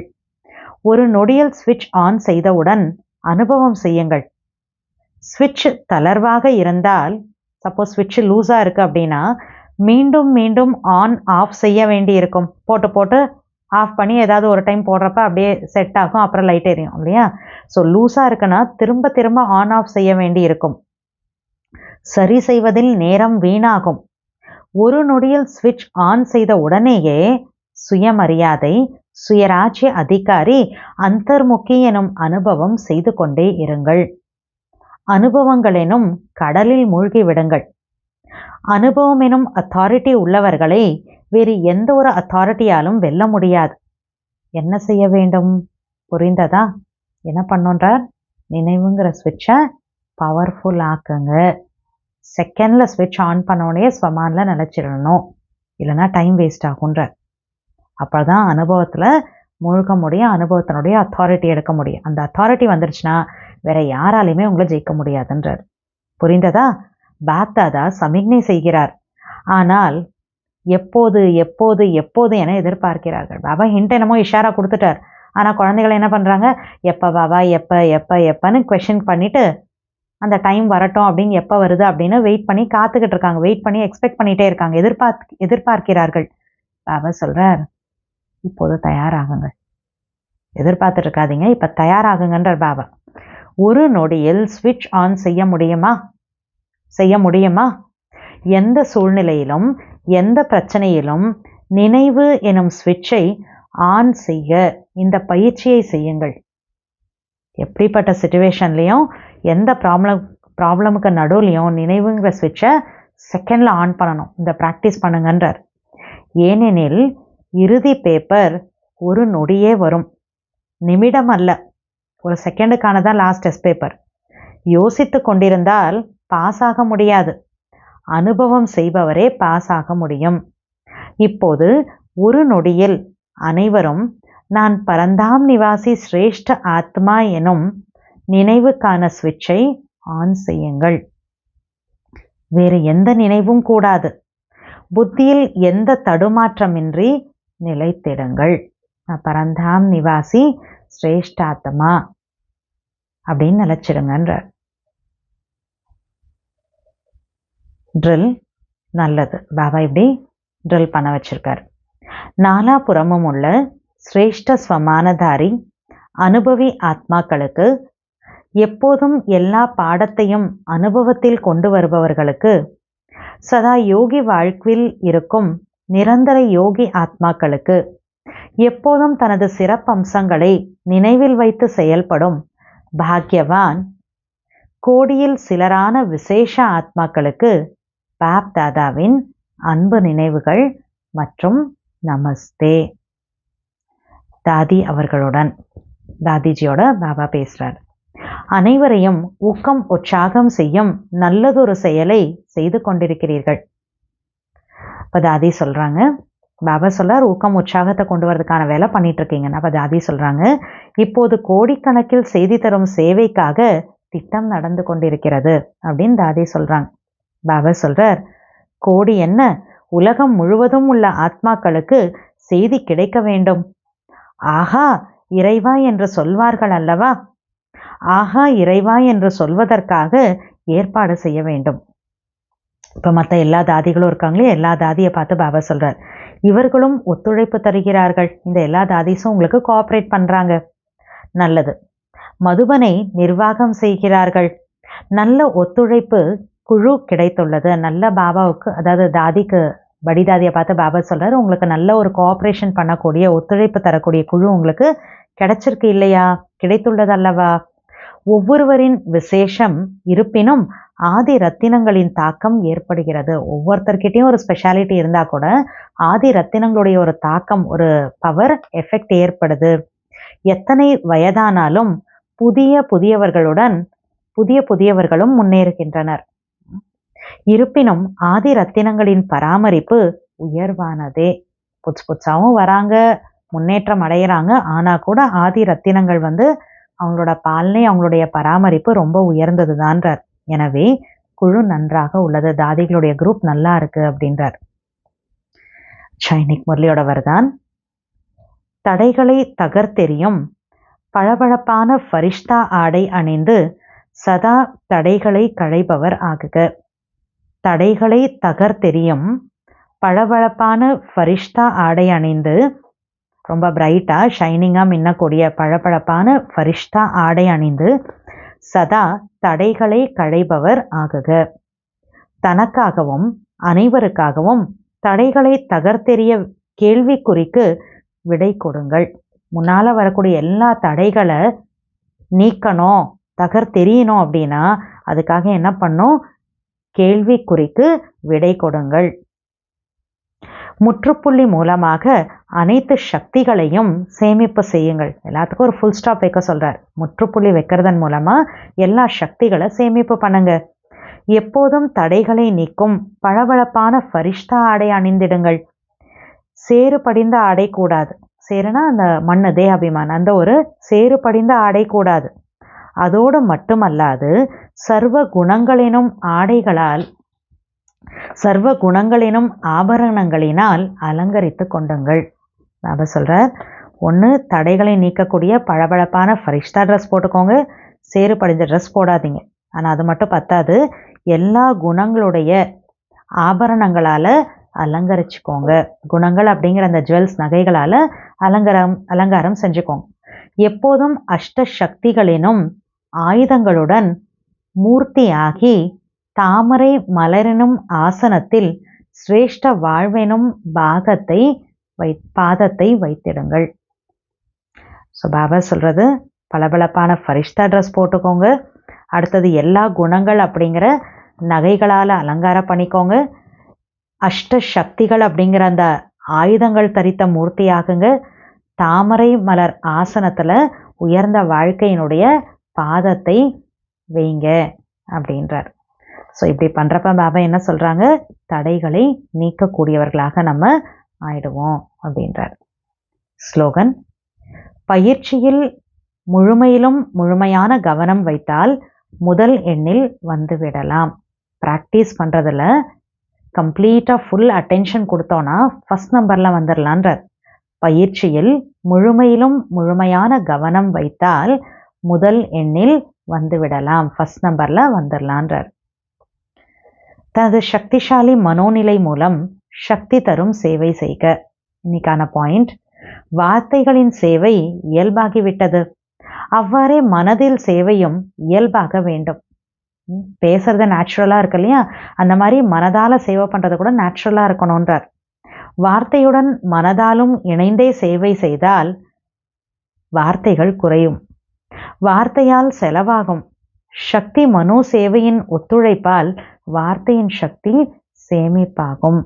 [SPEAKER 1] ஒரு நொடியில் ஸ்விட்ச் ஆன் செய்தவுடன் அனுபவம் செய்யுங்கள். ஸ்விட்ச் தளர்வாக இருந்தால், சப்போஸ் ஸ்விட்ச் லூஸாக இருக்குது அப்படின்னா மீண்டும் மீண்டும் ஆன் ஆஃப் செய்ய வேண்டி இருக்கும். போட்டு ஆஃப் பண்ணி ஏதாவது ஒரு டைம் போடுறப்ப அப்படியே செட் ஆகும், அப்புறம் லைட் எரியும் இல்லையா. ஸோ லூஸாக இருக்குன்னா திரும்ப ஆன் ஆஃப் செய்ய வேண்டி இருக்கும். சரி செய்வதில் நேரம் வீணாகும். ஒரு நொடியில் ஸ்விட்ச் ஆன் செய்த உடனேயே சுயமரியாதை, சுயராஜ்ய அதிகாரி, அந்தர்முகி எனும் அனுபவம் செய்து கொண்டே இருங்கள். அனுபவங்களெனும் கடலில் மூழ்கி விடுங்கள். அனுபவம் எனும் அத்தாரிட்டி உள்ளவர்களை வேறு எந்த ஒரு அத்தாரிட்டியாலும் வெல்ல முடியாது. என்ன செய்ய வேண்டும்? புரிந்ததா? என்ன பண்ணுன்றார்? நினைவுங்கிற ஸ்விட்சை பவர்ஃபுல் ஆக்குங்க. செகண்டில் ஸ்விட்ச் ஆன் பண்ணோடனே ஸ்வமானில் நினச்சிடணும், இல்லைனா டைம் வேஸ்ட் ஆகுன்றார். அப்போ தான் அனுபவத்தில் மூழ்க முடியும், அனுபவத்தினுடைய அத்தாரிட்டி எடுக்க முடியும். அந்த அத்தாரிட்டி வந்துருச்சுன்னா வேற யாராலையுமே உங்களை ஜெயிக்க முடியாதுன்றார். புரிந்ததா? பாப்தாதா சமிக்ஞை செய்கிறார், ஆனால் எப்போது எப்போது எப்போது என எதிர்பார்க்கிறார்கள். பாபா ஹிண்ட் என்னமோ இஷாரா கொடுத்துட்டார். ஆனால் குழந்தைகள் என்ன பண்ணுறாங்க? எப்போ பாபா, எப்போ எப்போ எப்போன்னு கொஷின் பண்ணிட்டு அந்த டைம் வரட்டும் அப்படின்னு எப்போ வருது அப்படின்னு வெயிட் பண்ணி காத்துக்கிட்டு இருக்காங்க, வெயிட் பண்ணி எக்ஸ்பெக்ட் பண்ணிகிட்டே இருக்காங்க, எதிர்பார்க்கிறார்கள். பாபா சொல்கிறார், இப்போது தயாராகுங்க, எதிர்பார்த்துட்டு இருக்காதீங்க, இப்போ தயாராகுங்கன்றார் பாபா. ஒரு நொடியில் ஸ்விட்ச் ஆன் செய்ய முடியுமா? எந்த சூழ்நிலையிலும் எந்த பிரச்சனையிலும் நினைவு எனும் ஸ்விட்சை ஆன் செய்ய இந்த பயிற்சியை செய்யுங்கள். எப்படிப்பட்ட சுச்சுவேஷன்லையும் எந்த ப்ராப்ளமுக்கு நடுவுலையும் நினைவுங்கிற ஸ்விட்சை செகண்டில் ஆன் பண்ணணும். இந்த ப்ராக்டிஸ் பண்ணுங்கன்றார். ஏனெனில் இறுதி பேப்பர் ஒரு நொடியே வரும், நிமிடம் அல்ல, ஒரு செகண்டுக்கான தான் லாஸ்ட் டெஸ்ட் பேப்பர். யோசித்து கொண்டிருந்தால் பாஸ் ஆக முடியாது, அனுபவம் செய்பவரே பாஸ் ஆக முடியும். இப்போது ஒரு நொடியில் அனைவரும் நான் பரந்தாம் நிவாசி சிரேஷ்ட ஆத்மா எனும் நினைவுக்கான ஸ்விட்சை ஆன் செய்யுங்கள். வேறு எந்த நினைவும் கூடாது. புத்தியில் எந்த தடுமாற்றமின்றி நிலைத்திடுங்கள். நான் பரந்தாம் நிவாசி சிரேஷ்டாத்மா அப்படின்னு நிலைச்சிடுங்கன்ற ட்ரில். நல்லது, பாபா இப்படி ட்ரில் பண்ண வச்சிருக்கார். நாலாபுறமும் உள்ள சிரேஷ்ட ஸ்வமானதாரி அனுபவி ஆத்மாக்களுக்கு, எப்போதும் எல்லா பாடத்தையும் அனுபவத்தில் கொண்டு வருபவர்களுக்கு, சதா யோகி வாழ்வில் இருக்கும் நிரந்தர யோகி ஆத்மாக்களுக்கு, எப்போதும் தனது சிறப்பம்சங்களை நினைவில் வைத்து செயல்படும் பாக்யவான் கோடியில் சிலரான விசேஷ ஆத்மாக்களுக்கு பாப் தாதாவின் அன்பு நினைவுகள் மற்றும் நமஸ்தே. தாதி அவர்களுடன், தாதிஜியோட பாபா பேசுறார். அனைவரையும் ஊக்கம் உற்சாகம் செய்யும் நல்லதொரு செயலை செய்து கொண்டிருக்கிறீர்கள். இப்போ தாதி சொல்றாங்க, பாபா சொல்றார், ஊக்கம் உற்சாகத்தை கொண்டு வரதுக்கான வேலை பண்ணிட்டு இருக்கீங்கன்னு. அப்போ தாதி சொல்றாங்க, இப்போது கோடிக்கணக்கில் செய்தி தரும் சேவைக்காக திட்டம் நடந்து கொண்டிருக்கிறது அப்படின்னு தாதி சொல்றாங்க. பாபா சொல்றார், கோடி என்ன, உலகம் முழுவதும் உள்ள ஆத்மாக்களுக்கு செய்தி கிடைக்க வேண்டும். ஆஹா இறைவா என்று சொல்வார்கள் அல்லவா, ஆஹா இறைவா என்று சொல்வதற்காக ஏற்பாடு செய்ய வேண்டும். இப்போ மற்ற எல்லா தாதிகளும் இருக்காங்களே, எல்லா தாதியை பார்த்து பாபா சொல்றார், இவர்களும் ஒத்துழைப்பு தருகிறார்கள். இந்த எல்லா தாதிஸும் உங்களுக்கு கோஆப்ரேட் பண்றாங்க. நல்லது. மதுபனை நிர்வாகம் செய்கிறார்கள். நல்ல ஒத்துழைப்பு குழு கிடைத்துள்ளது. நல்ல பாபாவுக்கு, அதாவது தாதிக்கு, படி தாதியை பார்த்து பாபா சொல்றாரு, உங்களுக்கு நல்ல ஒரு கோஆப்ரேஷன் பண்ணக்கூடிய ஒத்துழைப்பு தரக்கூடிய குழு உங்களுக்கு கிடைச்சிருக்கு இல்லையா, கிடைத்துள்ளது அல்லவா. ஒவ்வொருவரின் விசேஷம் இருப்பினும் ஆதி ரத்தினங்களின் தாக்கம் ஏற்படுகிறது. ஒவ்வொருத்தர்கிட்டையும் ஒரு ஸ்பெஷாலிட்டி இருந்தா கூட ஆதி ரத்தினங்களுடைய ஒரு தாக்கம், ஒரு பவர் எஃபெக்ட் ஏற்படுது. எத்தனை வயதானாலும் புதியவர்களும் முன்னேறுகின்றனர். இருப்பினும் ஆதி ரத்தினங்களின் பராமரிப்பு உயர்வானதே. புதுசாவும் வராங்க, முன்னேற்றம் அடைகிறாங்க. ஆனா கூட ஆதி ரத்தினங்கள் அவங்களோட பாலனை, அவங்களுடைய பராமரிப்பு ரொம்ப உயர்ந்தது தான்றார். எனவே குழு நன்றாக உள்ளது, தாதிகளுடைய குரூப் நல்லா இருக்கு அப்படின்றார். சைனிக் முரளியோட வரதான், தடைகளை தகர்த்தெறியும் பளபளப்பான ஃபரிஷ்தா ஆடை அணிந்து சதா தடைகளை களைபவர் ஆகுக. தடைகளை தகர்த்தெறியும் பளபளப்பான ஃபரிஷ்தா ஆடை அணிந்து, ரொம்ப பிரைட்டா ஷைனிங்கா மின்னக்கூடிய பளபளப்பான ஃபரிஷ்தா ஆடை அணிந்து சதா தடைகளை களைபவர் ஆகுக. தனக்காகவும் அனைவருக்காகவும் தடைகளை தகர்த்தெறிய கேள்விக்குறிக்கு விடை கொடுங்கள். முன்னால வரக்கூடிய எல்லா தடைகளை நீக்கணும், தகர்த்தெறியணும் அப்படின்னா அதுக்காக என்ன பண்ணும், கேள்விக்குறிக்கு விடை கொடுங்கள். முற்றுப்புள்ளி மூலமாக அனைத்து சக்திகளையும் சேமிப்பு செய்யுங்கள். எல்லாத்துக்கும் ஒரு ஃபுல் ஸ்டாப் வைக்க சொல்றார். முற்றுப்புள்ளி வைக்கிறதன் மூலமா எல்லா சக்திகளை சேமிப்பு பண்ணுங்க. எப்போதும் தடைகளை நீக்கும் பளபளப்பான ஃபரிஷ்தா ஆடை அணிந்திடுங்கள். சேறு படிந்த ஆடை கூடாது. சேருனா அந்த மண்ணு, தேகாபிமானம், அந்த ஒரு சேறு படிந்த ஆடை கூடாது. அதோடு மட்டுமல்லாது சர்வ குணங்களினும் ஆபரணங்களினால் அலங்கரித்து கொண்டுங்கள். பாபா சொல்றார், ஒன்று தடைகளை நீக்கக்கூடிய பளபளப்பான ஃபரிஷ்தா ட்ரெஸ் போட்டுக்கோங்க, சேறு படிந்த ட்ரெஸ் போடாதீங்க. ஆனால் அது மட்டும் பத்தாது, எல்லா குணங்களுடைய ஆபரணங்களால் அலங்கரிச்சுக்கோங்க. குணங்கள் அப்படிங்கிற அந்த ஜுவல்ஸ் நகைகளால் அலங்காரம் செஞ்சுக்கோங்க. எப்போதும் அஷ்ட சக்திகளினும் ஆயுதங்களுடன் மூர்த்தியாகி தாமரை மலரினும் ஆசனத்தில் சிரேஷ்ட வாழ்வெனும் பாதத்தை வைத்திடுங்கள். ஸோ பாபா சொல்கிறது, பளபளப்பான ஃபரிஷ்தா ட்ரெஸ் போட்டுக்கோங்க. அடுத்தது எல்லா குணங்கள் அப்படிங்கிற நகைகளால் அலங்காரம் பண்ணிக்கோங்க. அஷ்ட சக்திகள் அப்படிங்கிற அந்த ஆயுதங்கள் தரித்த மூர்த்தியாகுங்க. தாமரை மலர் ஆசனத்தில் உயர்ந்த வாழ்க்கையினுடைய பாதத்தை வைங்க அப்படின்றார். ஸோ இப்படி பண்ணுறப்ப பாபா என்ன சொல்கிறாங்க, தடைகளை நீக்கக்கூடியவர்களாக நம்ம ஆயிடுவோம் அப்படின்றார். ஸ்லோகன்: பயிற்சியில் முழுமையிலும் முழுமையான கவனம் வைத்தால் முதல் எண்ணில் வந்துவிடலாம். ப்ராக்டிஸ் பண்ணுறதுல கம்ப்ளீட்டாக ஃபுல் அட்டென்ஷன் கொடுத்தோன்னா ஃபஸ்ட் நம்பரில் வந்துடலான்றார். பயிற்சியில் முழுமையிலும் முழுமையான கவனம் வைத்தால் முதல் எண்ணில் வந்துவிடலாம், ஃபஸ்ட் நம்பரில் வந்துடலான்றார். தனது சக்திசாலி மனோநிலை மூலம் சக்தி தரும் சேவை செய்க. இன்னைக்கான பாயிண்ட்: வார்த்தைகளின் சேவை இயல்பாகிவிட்டது, அவ்வாறே மனதில் சேவையும் இயல்பாக வேண்டும். பேசுறது நேச்சுரலாக இருக்கு இல்லையா, அந்த மாதிரி மனதால் சேவை பண்ணுறது கூட நேச்சுரலாக இருக்கணுன்றார். வார்த்தையுடன் மனதாலும் இணைந்தே சேவை செய்தால் வார்த்தைகள் குறையும், வார்த்தையால் செலவாகும். சக்தி மனோ சேவையின் ஒத்துழைப்பால் வார்த்தையின் சக்தி சேமிப்பாகும்.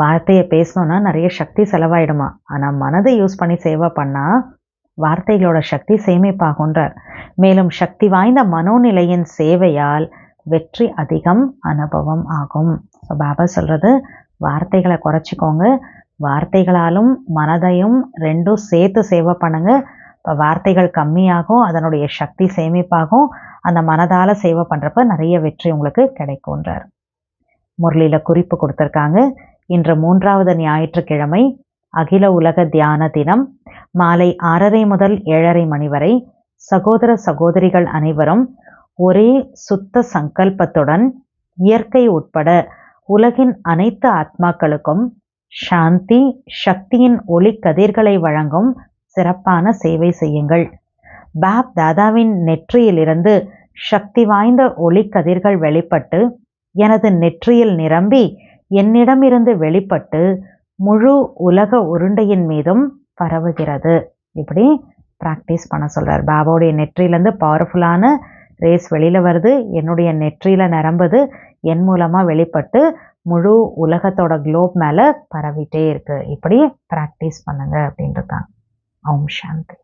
[SPEAKER 1] வார்த்தையை பேசணும்னா நிறைய சக்தி செலவாயிடுமா, ஆனால் மனதை யூஸ் பண்ணி சேவை பண்ணால் வார்த்தைகளோட சக்தி சேமிப்பாகுன்றார். மேலும் சக்தி வாய்ந்த மனோநிலையின் சேவையால் வெற்றி அதிகம் அனுபவம் ஆகும். ஸோ பாபா சொல்கிறது, வார்த்தைகளை குறைச்சிக்கோங்க, வார்த்தைகளாலும் மனதையும் ரெண்டும் சேர்த்து சேவை பண்ணுங்க. இப்போ வார்த்தைகள் கம்மியாகும், அதனுடைய சக்தி சேமிப்பாகும். அந்த மனதால் சேவை பண்ணுறப்ப நிறைய வெற்றி உங்களுக்கு கிடைக்கும்ன்றார். முரளியில் குறிப்பு கொடுத்துருக்காங்க. இன்று 3வது ஞாயிற்றுக்கிழமை அகில உலக தியான தினம். மாலை 6:30 முதல் 7:30 மணி வரை சகோதர சகோதரிகள் அனைவரும் ஒரே சுத்த சங்கல்பத்துடன் இயற்கை உட்பட உலகின் அனைத்து ஆத்மாக்களுக்கும் சாந்தி சக்தியின் ஒளி கதிர்களை வழங்கும் சிறப்பான சேவை செய்யுங்கள். பாப் தாதாவின் நெற்றியிலிருந்து சக்தி வாய்ந்த ஒளி கதிர்கள் வெளிப்பட்டு எனது நெற்றியில் நிரம்பி என்னிடமிருந்து வெளிப்பட்டு முழு உலக உருண்டையின் மீதும் பரவுகிறது. இப்படி ப்ராக்டிஸ் பண்ண சொல்கிறார். பாபாவுடைய நெற்றியிலேருந்து பவர்ஃபுல்லான ரேஸ் வெளியில் வருது, என்னுடைய நெற்றியில் நிரம்புது, என் மூலமாக வெளிப்பட்டு முழு உலகத்தோட குளோப் மேலே பரவிட்டே இருக்குது. இப்படி ப்ராக்டிஸ் பண்ணுங்க அப்படின்றது தான். ஓம் சாந்தி.